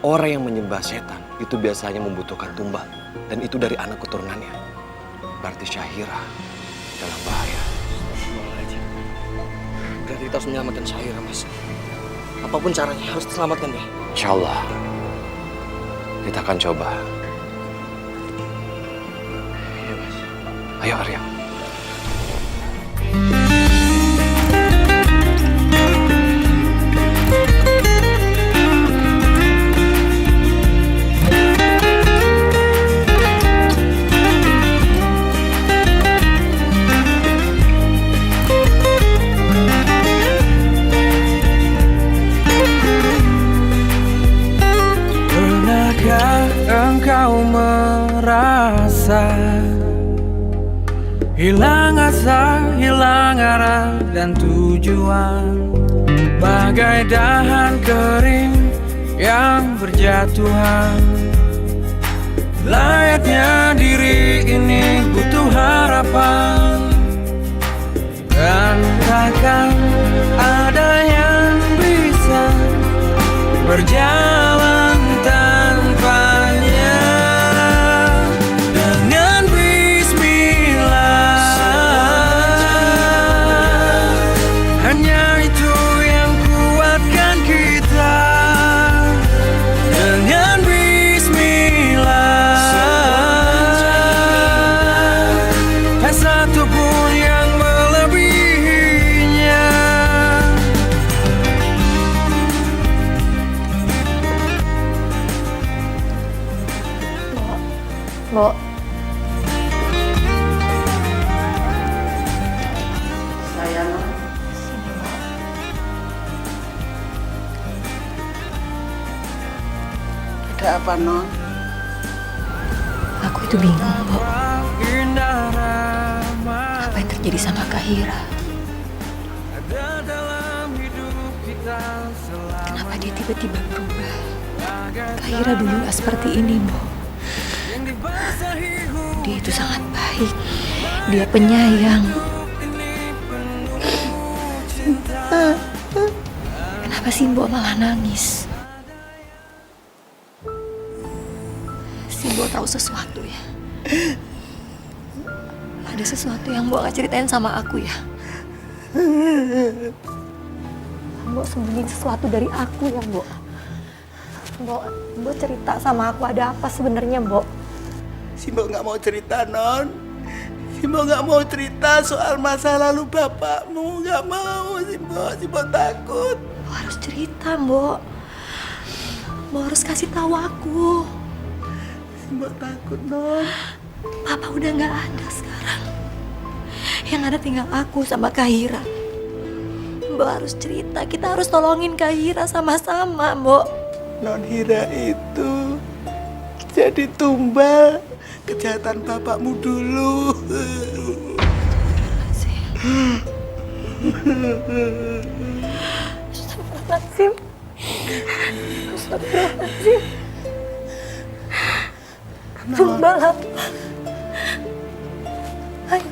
orang yang menyembah setan itu biasanya membutuhkan tumbal. Dan itu dari anak keturunannya. Berarti Syahira dalam bahaya. Berarti kita harus menyelamatkan Syahira, Mas. Apapun caranya, harus diselamatkan dia. Insya Allah, kita akan coba. Iya, Mas. Ayo, Arya. Engkau merasa hilang asa, hilang arah dan tujuan, bagai dahan kering yang berjatuhan. Layaknya diri ini butuh harapan, dan takkan ada yang bisa berjalan tanpanya. Dengan bismillah, hanya itu yang kuatkan kita. Dengan bismillah, tak satu pun yang melebihinya. Bo. Sayang. Sini, Bo. Ada apa, Non? Aku itu bingung, Bo. Apa yang terjadi sama Kahira? Kenapa dia tiba-tiba berubah? Kahira dulu gak seperti ini, Bo. Yang dibasahi Dia itu sangat baik. Dia penyayang. Kenapa sih Mbok malah nangis? Si Mbok tahu sesuatu ya? Ada sesuatu yang Mbok gak ceritain sama aku ya? Mbok sembunyiin sesuatu dari aku ya, Mbok? Mbok cerita sama aku ada apa sebenarnya, Mbok? Si Mbok nggak mau cerita, Non. Si Mbok nggak mau cerita soal masa lalu bapakmu. Nggak mau, si Mbok takut. Mbok harus cerita, Mbok. Mbok harus kasih tahu aku. Si Mbok takut, Non. Papa udah nggak ada sekarang. Yang ada tinggal aku sama Kahira. Mbok harus cerita, kita harus tolongin Kahira sama-sama, Mbok. Non Hira itu jadi tumbal kejahatan bapakmu dulu. Astagfirullahaladzim. Astagfirullahaladzim. Tumbal apa? Ayo,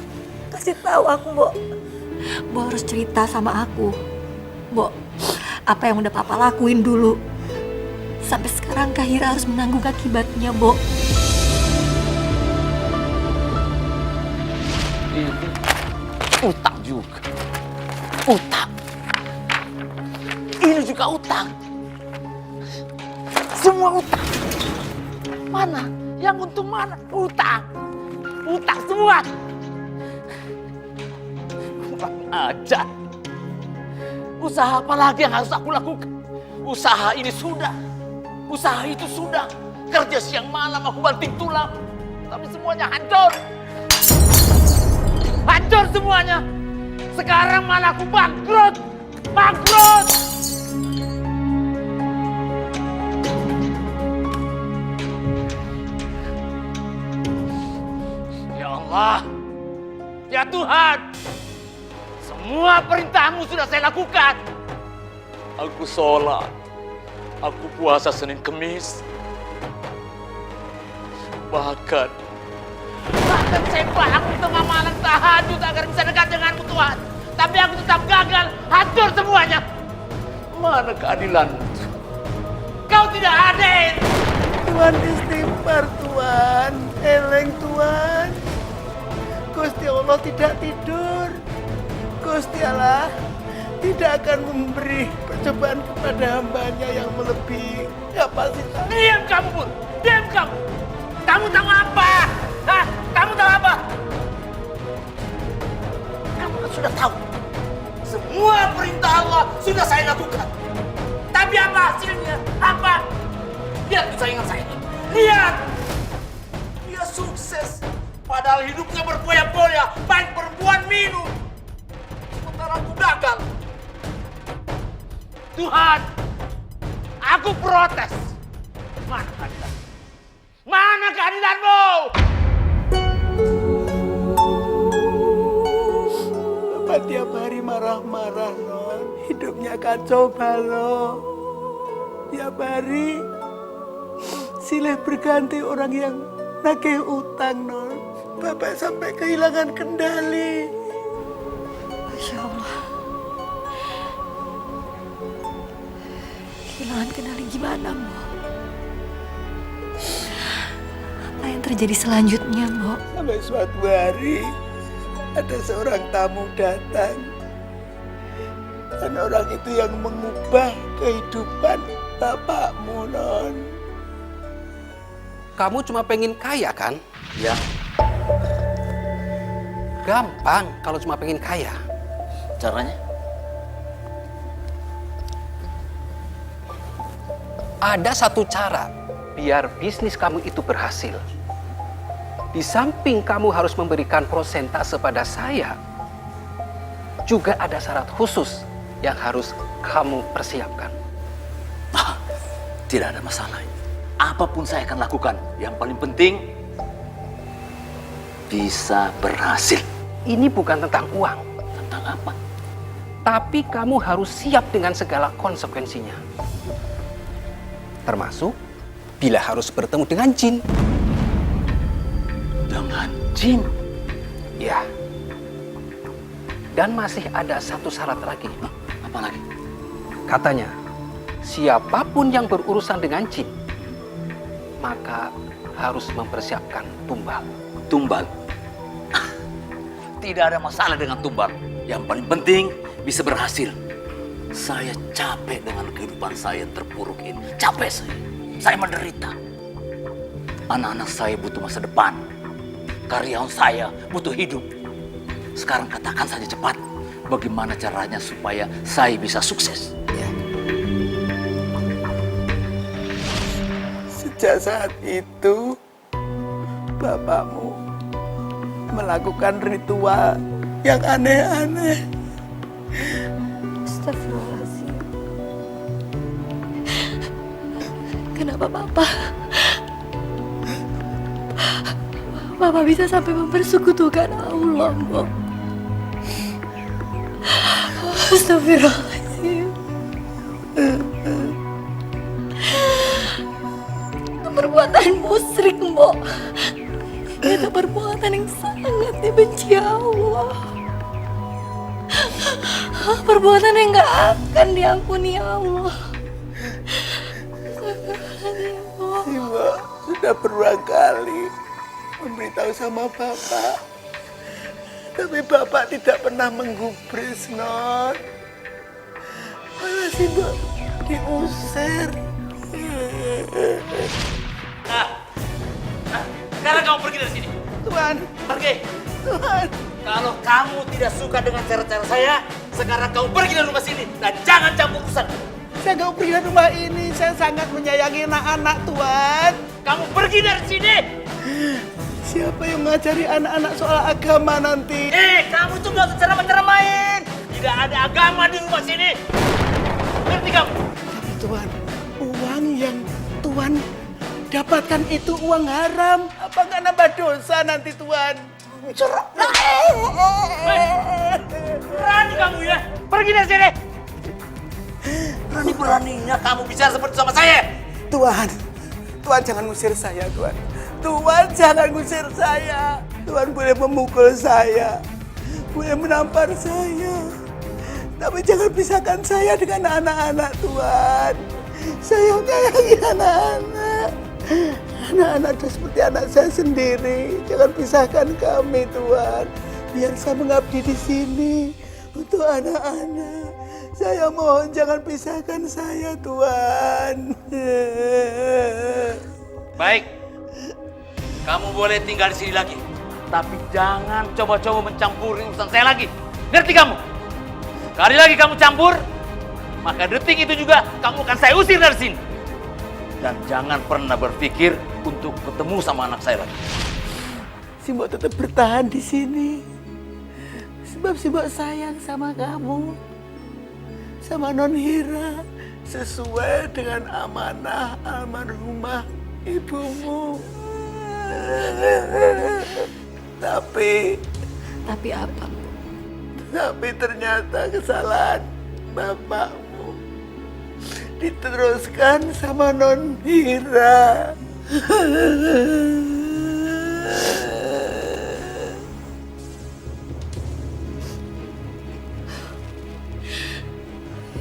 kasih tahu aku, Mbok. Mbok harus cerita sama aku. Mbok, apa yang udah Papa lakuin dulu? Sampai sekarang Kahira harus menanggung akibatnya, Mbok. Ini utang juga. Utang. Ini juga utang. Semua utang. Mana? Yang untung mana? Utang. Utang semua. Kurang ajar. Usaha apa lagi yang harus aku lakukan? Usaha ini sudah. Usaha itu sudah. Kerja siang malam aku banting tulang. Tapi semuanya hancur. Hancur semuanya. Sekarang malah aku bangkrut. Bangkrut. Ya Allah. Ya Tuhan. Semua perintahmu sudah saya lakukan. Aku sholat. Aku puasa Senin Kemis. Bahkan saya bangun tengah malam tahajud agar bisa dekat denganmu Tuhan. Tapi aku tetap gagal, hancur semuanya. Mana keadilanmu? Kau tidak adil. Tuhan istighfar, Tuhan. Eleng, Tuhan. Gusti Allah tidak tidur. Gusti Allah tidak akan memberi percobaan kepada hambanya yang melebihi kapasitas. Diam kamu, Bur. Diam kamu. Kamu tahu apa? Hah? Kamu tahu apa? Kamu kan sudah tahu. Semua perintah Allah sudah saya lakukan. Tapi apa hasilnya? Apa? Lihat saingan saya. Lihat. Dia sukses. Padahal hidupnya berpoya-poya. Baik perempuan minum. Sementara aku gagal. Tuhan, aku protes. Mana keadilan? Mana keadilanmu? Bapak tiap hari marah-marah, Non. Hidupnya kacau balau. Tiap hari silih berganti orang yang nagih utang, Non. Bapak sampai kehilangan kendali. Masya Allah. Kehilangan kendali gimana, Mbok? Apa yang terjadi selanjutnya, Mbok? Sampai suatu hari ada seorang tamu datang. Dan orang itu yang mengubah kehidupan bapakmu, Non. Kamu cuma pengen kaya, kan? Ya. Gampang kalau cuma pengen kaya. Caranya? Ada satu cara biar bisnis kamu itu berhasil. Di samping kamu harus memberikan prosentase pada saya, juga ada syarat khusus yang harus kamu persiapkan. Tidak ada masalah. Apapun saya akan lakukan. Yang paling penting bisa berhasil. Ini bukan tentang uang. Tentang apa? Tapi kamu harus siap dengan segala konsekuensinya. Termasuk bila harus bertemu dengan jin. Dengan jin? Ya. Dan masih ada satu syarat lagi. Apa lagi? Katanya, siapapun yang berurusan dengan jin, maka harus mempersiapkan tumbal. Tumbal? Tidak ada masalah dengan tumbal. Yang paling penting bisa berhasil. Saya capek dengan kehidupan saya yang terpuruk ini. Capek saya. Saya menderita. Anak-anak saya butuh masa depan. Karyawan saya butuh hidup. Sekarang katakan saja cepat. Bagaimana caranya supaya saya bisa sukses? Sejak saat itu, bapakmu melakukan ritual yang aneh-aneh. Astagfirullahaladzim. Kenapa Papa bisa sampai mempersekutukan Allah, Mbok? Astagfirullahaladzim. Itu perbuatan musyrik, Mbok. Itu perbuatan yang sangat dibenci Allah. Perbuatan yang gak akan diampuni Allah. Ibu sudah berulang kali memberitahu sama Bapak. Tapi Bapak tidak pernah menggubris, Non. Malah si Mbak diusir. Sekarang kamu pergi dari sini. Tuan. Pergi. Tuan. Kalau kamu tidak suka dengan cara-cara saya, sekarang kamu pergi dari rumah sini dan jangan campur urusan. Saya nggak pergi dari rumah ini. Saya sangat menyayangi anak-anak, Tuan. Kamu pergi dari sini. Siapa yang mengajari anak-anak soal agama nanti? Kamu tuh nggak usah ceramah-ceramahin. Tidak ada agama di rumah sini. Ngerti kamu? Tapi Tuan, uang yang Tuan dapatkan itu uang haram. Apa nggak nambah dosa nanti, Tuan? Berani kamu ya? Pergi dari sini. Berani-beraninya kamu bicara seperti sama saya. Tuan jangan ngusir saya, Tuan. Tuan jangan ngusir saya. Tuan boleh memukul saya, boleh menampar saya, tapi jangan pisahkan saya dengan anak-anak, Tuan. Saya menyayangi anak-anak. Anak-anak itu seperti anak saya sendiri. Jangan pisahkan kami, Tuan. Biar saya mengabdi di sini untuk anak-anak. Saya mohon jangan pisahkan saya, Tuan. Baik. Kamu boleh tinggal di sini lagi. Tapi jangan coba-coba mencampuri urusan saya lagi. Ngerti kamu? Kali lagi kamu campur, maka detik itu juga kamu akan saya usir dari sini. Dan jangan pernah berpikir untuk ketemu sama anak saya lagi. Si Mbok tetap bertahan di sini. Sebab si Mbok sayang sama kamu. Sama Non Hira. Sesuai dengan amanah almarhumah ibumu. Tapi apa? Tapi ternyata kesalahan bapakmu diteruskan sama Non Hira.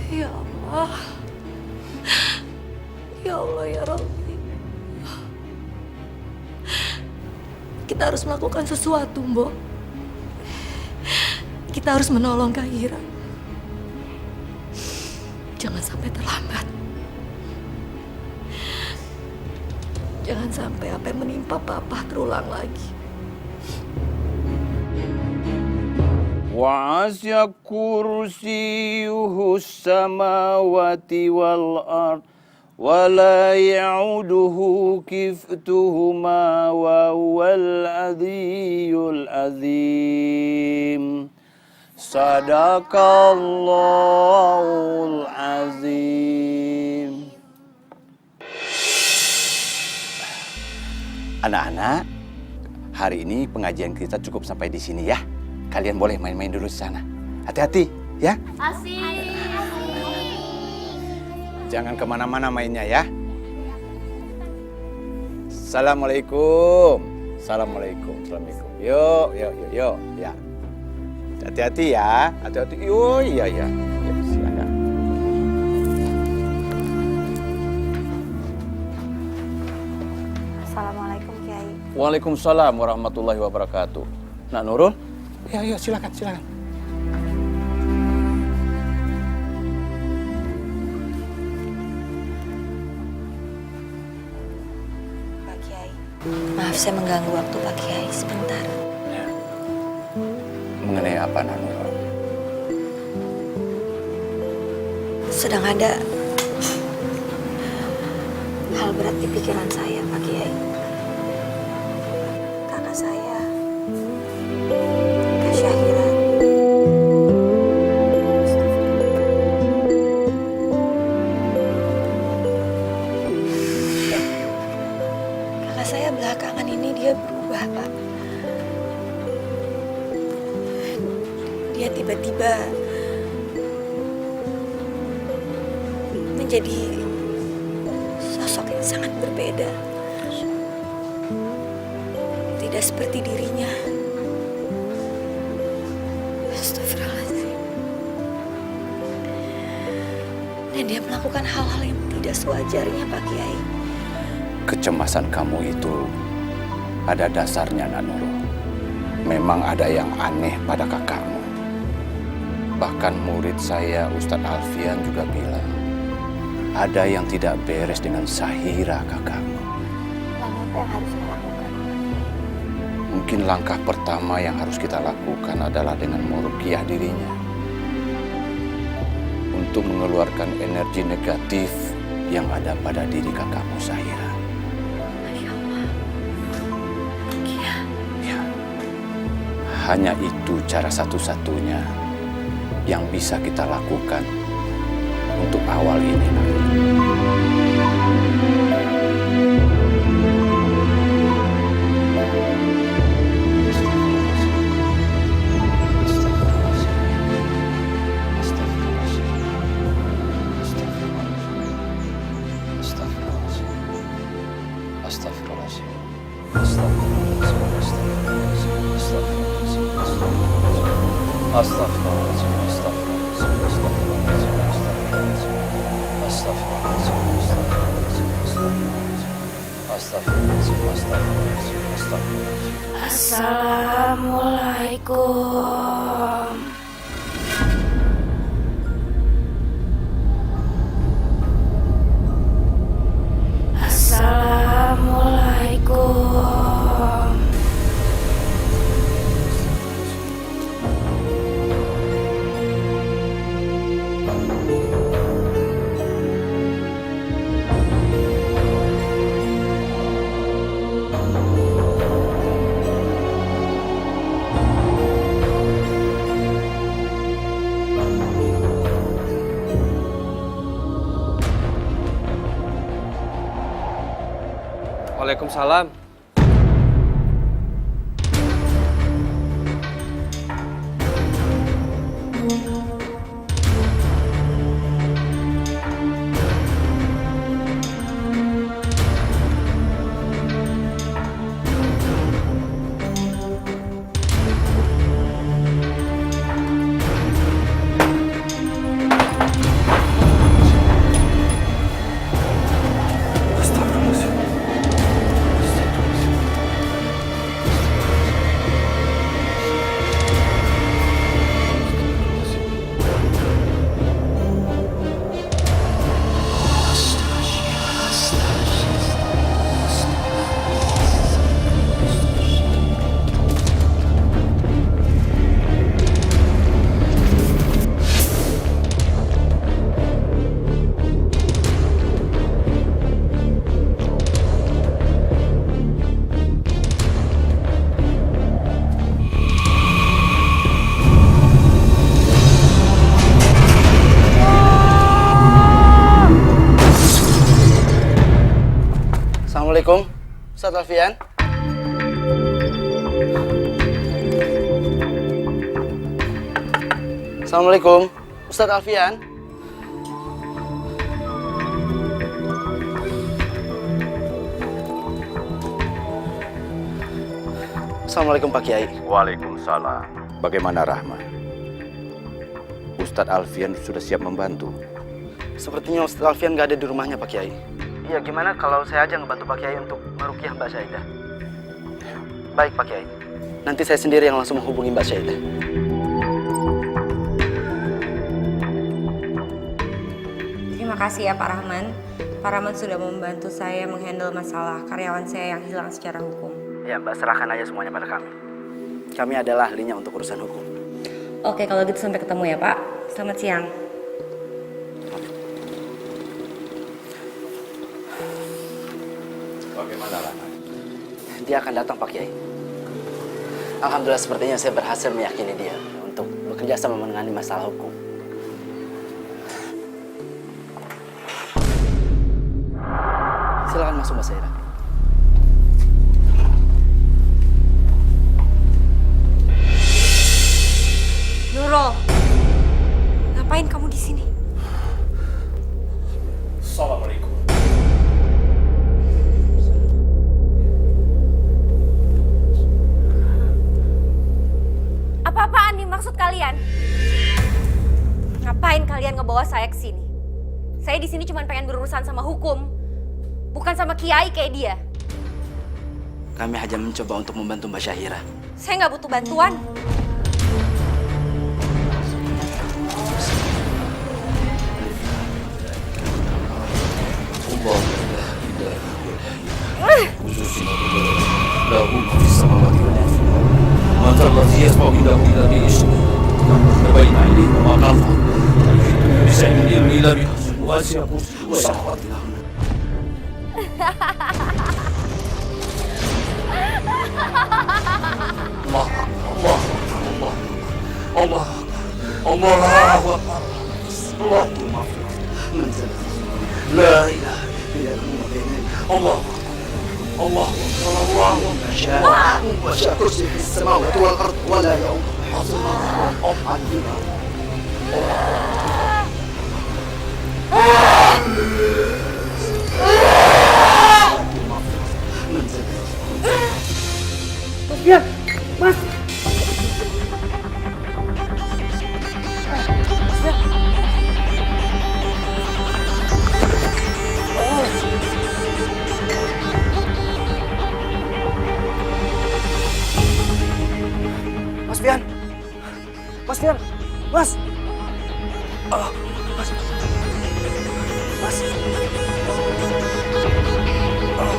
Ya Allah. Ya Allah, ya Rabbi. Kita harus melakukan sesuatu, Mbok. Kita harus menolong Kak Hira. Jangan sampai terlambat. Jangan sampai apa yang menimpa Papa terulang lagi. وَعَسْيَ كُرْسِيُّهُ السَّمَاوَاتِ وَالْأَرْضِ وَلَا يَعُودُهُ حِفْظُهُمَا وَهُوَ الْعَلِيُّ الْعَظِيمُ. Sadaqallahul azim. Anak-anak, hari ini pengajian kita cukup sampai di sini ya. Kalian boleh main-main dulu di sana. Hati-hati ya. Asik. Jangan kemana-mana mainnya ya. Assalamualaikum. Assalamualaikum. Assalamualaikum. Yuk. Ya. Hati-hati ya. Hati-hati. Yuk, iya. Ya, silakan. Assalamualaikum Kiai. Waalaikumsalam warahmatullahi wabarakatuh. Nak Nurul? Ya, silakan. Pak Kiai, maaf saya mengganggu waktu Pak Kiai sebentar. Mengenai apa, Nak Nurul? Sedang ada hal berat di pikiran saya, Pak Kiai. Kakak saya, Kak Syahira. Kakak saya belakangan ini dia berubah, Pak. Dia tiba-tiba menjadi sosok yang sangat berbeda. Tidak seperti dirinya. Astagfirullahaladzim. Dan dia melakukan hal-hal yang tidak sewajarnya, Pak Kiai. Kecemasan kamu itu ada dasarnya, Nak Nurul. Memang ada yang aneh pada kakakmu. Bahkan murid saya, Ustadz Alfian juga bilang, ada yang tidak beres dengan Syahira kakakmu. Lalu apa yang harus saya lakukan? Mungkin langkah pertama yang harus kita lakukan adalah dengan meruqyah dirinya. Untuk mengeluarkan energi negatif yang ada pada diri kakakmu Syahira. Masya Allah. Ya. Hanya itu cara satu-satunya yang bisa kita lakukan untuk awal ini, Nak. Assalamualaikum. Assalamualaikum. Waalaikumsalam. Assalamualaikum, Ustadz Alfian. Assalamualaikum, Ustadz Alfian. Assalamualaikum Pak Kiai. Waalaikumsalam. Bagaimana Rahman? Ustadz Alfian sudah siap membantu. Sepertinya Ustadz Alfian nggak ada di rumahnya Pak Kiai. Iya, gimana kalau saya aja ngebantu Pak Kiai untuk meruqyah Mbak Syaidah? Baik Pak Kiai. Nanti saya sendiri yang langsung menghubungi Mbak Syaidah. Terima kasih ya Pak Rahman. Pak Rahman sudah membantu saya menghandle masalah karyawan saya yang hilang secara hukum. Ya Mbak, serahkan aja semuanya pada kami. Kami adalah ahlinya untuk urusan hukum. Oke, kalau gitu sampai ketemu ya Pak. Selamat siang. Bagaimana Rahman? Dia akan datang Pak Kiai. Alhamdulillah sepertinya saya berhasil meyakini dia untuk bekerja sama menangani masalah hukum. Silakan masuk Mbak Syaidah. Nurul, ngapain kamu di sini? Assalamualaikum. Apa-apaan nih maksud kalian? Ngapain kalian ngebawa saya ke sini? Saya di sini cuma pengen berurusan sama hukum, bukan sama kiai kayak dia. Kami hanya mencoba untuk membantu Mbak Syahira. Saya nggak butuh bantuan. Sofyan, Mas. Mas Fian. Mas Fian. Mas. Oh, Mas. Mas. Oh.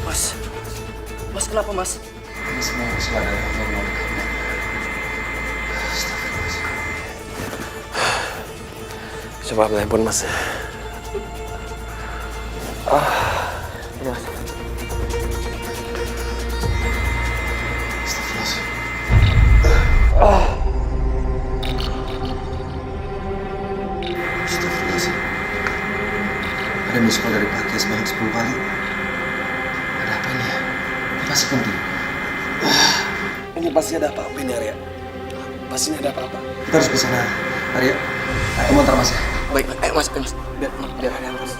Mas. Mas kenapa, Mas? Ini semua kesalahan Allah. Coba ambil handphone Mas. Ini Mas. Ada miss call dari Pak Kiai sebanyak 10 kali. Ada apa ini ya? Pasti penting. Ini pasti ada apa-apa ini Arya. Pasti ini ada apa-apa. Kita harus ke sana. Arya, kamu antar Mas ya. Baik, ayo Mas, Mas. Biar ada Mas.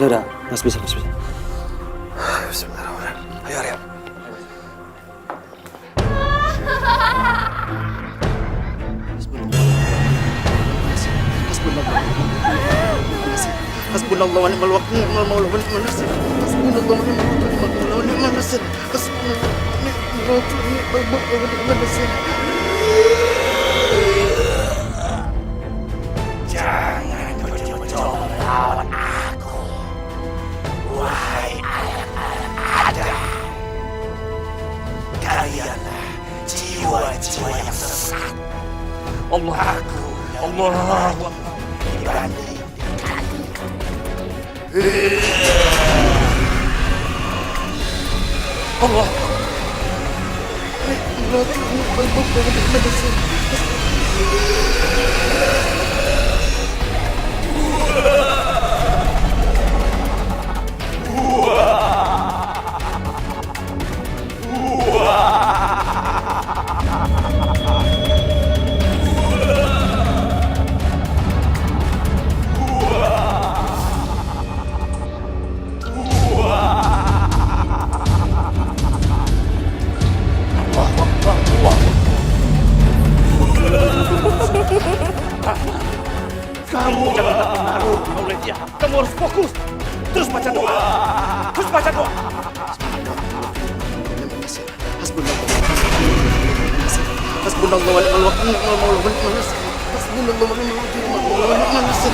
Udah, Mas bisa. Bismillahirrahmanirrahim. Ayo Arya. Hasbunallah wa ni'mal wakil, ni'mal maula wa ni'mal nasir. Hasbunallah wa ni'mal wakil, ni'mal maula wa ni'mal nasir. Hasbunallah wa ni'mal wakil, ni'mal maula wa ni'mal nasir. Jangan coba-coba melawan aku, wahai anak-anak Adam. Kalianlah jiwa-jiwa yang sesat. Allahu dibanding Allah. Ni'mal wakil, ni'mal maula wa ni'mal nasir. Iya, kamu harus fokus. Terus baca doa. Terus baca doa. Hasbunallah wa ni'mal wakil. Hasbunallah wa ni'mal nasir.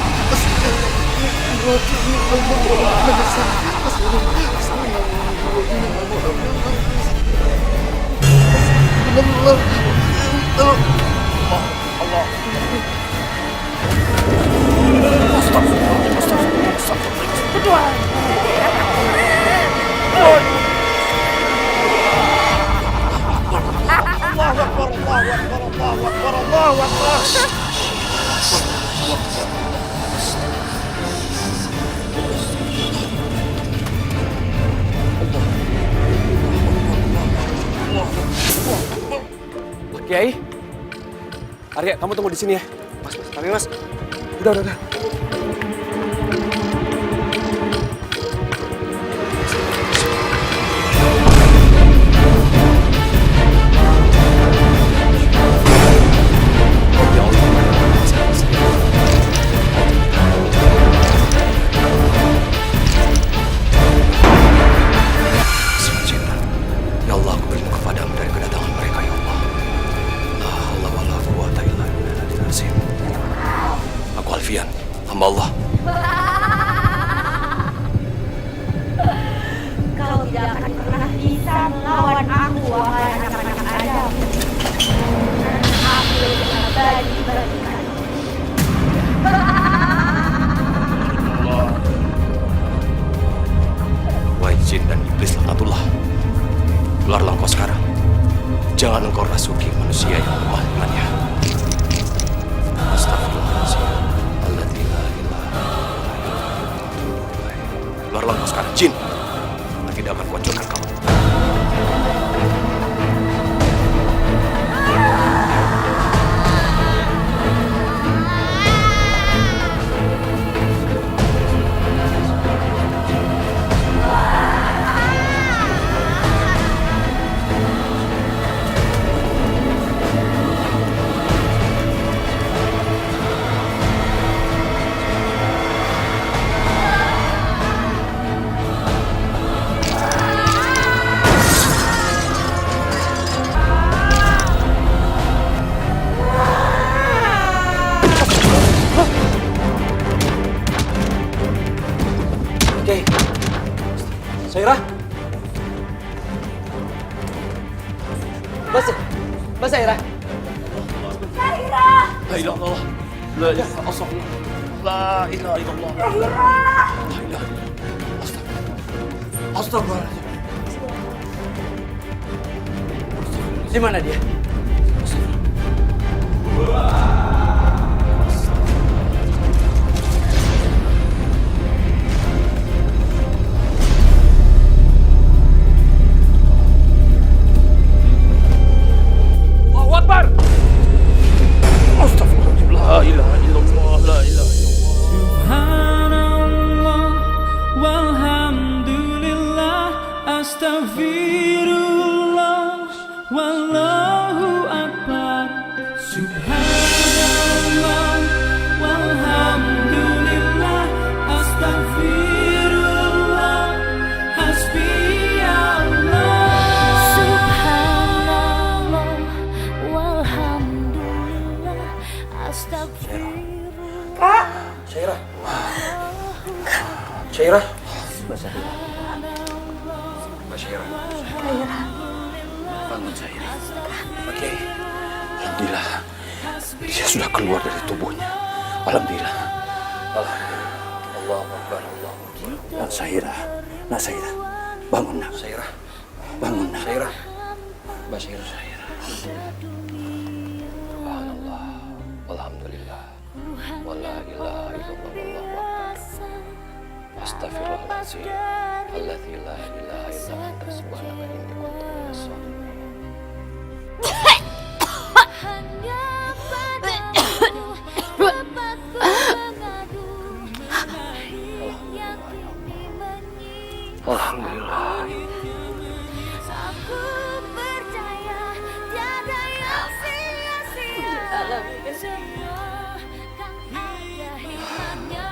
Kiai, Arya, kamu tunggu di sini ya. Mas, tapi mas, udah. Ya Allah, aku berlindung kepadamu dari kedatangan mereka, ya Allah. La haula wala quwwata illa billahil azim. Aku Alfian, hamba Allah. Kau tidak akan pernah bisa melawan aku, wahai anak-anak Adam. Karena aku lebih abadi bagi kalian. Wahai jin dan iblis laknatullah, keluarlah engkau sekarang. Jangan engkau rasuki manusia yang lemah imannya. Astagfirullahaladzim. Alladzi la ilaha illallah. Keluarlah engkau sekarang, jin. Aku tidak akan kuhancurkan kamu. Oke, Syairah. Mas Syairah. Syairah! La ilaha illallah. La ilaha astagfirullah. La ilaha illallah. Syairah! La ilaha. Astagfirullahaladzim. Di mana dia? Allahu Akbar. Astagfirullahaladzim. La ilaha illallah. La ilaha illallah. Subhanallah walhamdulillah astaghfirullah wallahu akbar. Subhanallah walhamdulillah astaghfirullah hasbiyallah. Subhanallah walhamdulillah astagfirullah. Kak. Syairah. Mbak Syairah. Bangun Syairah. Oke. Alhamdulillah. Dia sudah keluar dari tubuhnya. Alhamdulillah. Allahu Akbar. Allahu Akbar. Nak Syairah. Nak Syairah. Bangun nak. Syairah. Bangun nak. Syairah. Mbak Syairah. Subhanallah. Alhamdulillah. Wala ilaha illallah. Wallahu akbar. Astaghfirullahaladzim. Alladzi la ilaha illa anta subhanaka inni kuntu minas sholimin. Alhamdulillah. Aku percaya tiada yang sia-sia. Semua kan ada hikmahnya.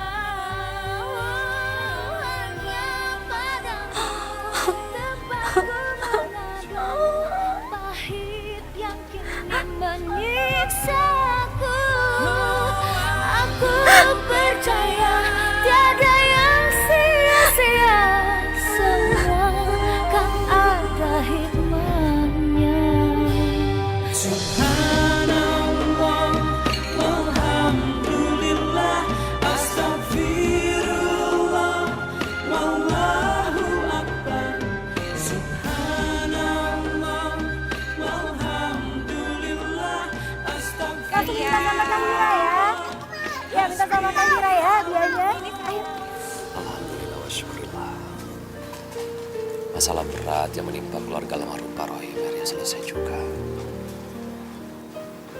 masalah berat yang menimpa keluarga almarhum Pak Rohim akhirnya selesai juga.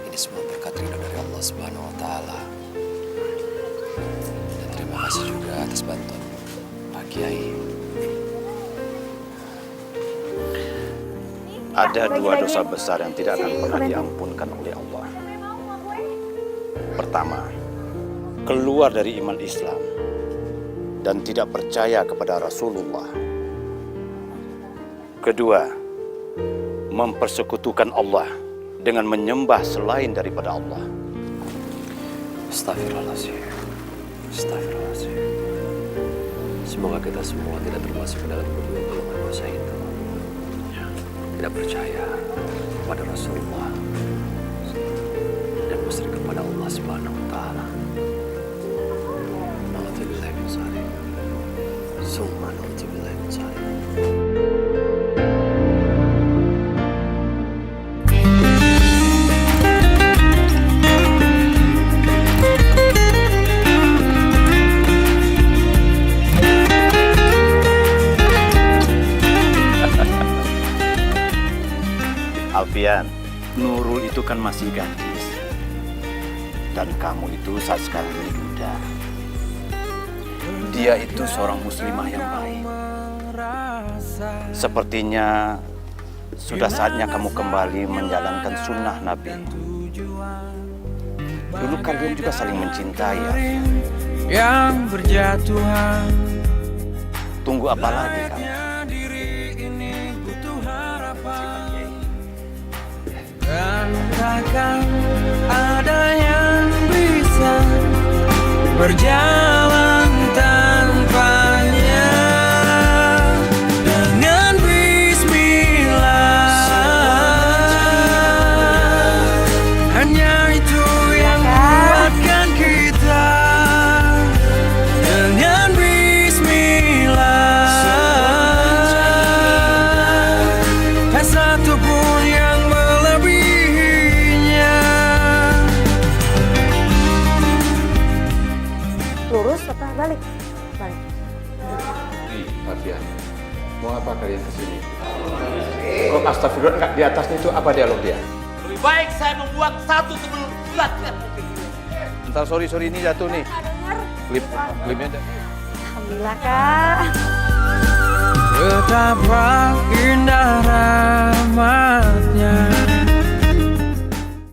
Ini semua berkat ridho dari Allah Subhanahu wa Ta'ala. Dan terima kasih juga atas bantuan Pak Kiai. Ada dua dosa besar yang tidak akan pernah diampunkan oleh Allah. Pertama, keluar dari iman Islam dan tidak percaya kepada Rasulullah. Kedua, mempersekutukan Allah dengan menyembah selain daripada Allah. Astagfirullahaladzim. Astagfirullahaladzim. Semoga kita semua tidak termasuk ke dalam kedua golongan dosa itu. Tidak percaya kepada Rasulullah dan musyrik kepada Allah Subhanahu wa Ta'ala. Na'udzubillahi min dzalik. Summa na'udzubillahi min dzalik. Alfian, Nurul itu kan masih gadis. Dan kamu itu saat sekarang ini duda. Dia itu seorang muslimah yang baik. Sepertinya sudah saatnya kamu kembali menjalankan sunnah Nabi. Dulu kalian juga saling mencintai, Alfian. Yang berjatuhan. Tunggu apa lagi kamu? Dan takkan ada yang bisa berjalan tanpanya. Dengan bismillah, hanya itu yang kuatkan kita. Dengan bismillah, tak satu pun yang Lurus apa balik? Balik. Alfian, mau apa kalian kesini? Kok astagfirullah enggak di atasnya itu apa dialog dia? Lebih baik saya membuang satu sebelum bulat. Bentar, sorry ini jatuh nih. Klipnya jatuh. Alhamdulillah, Kak. Betapa indah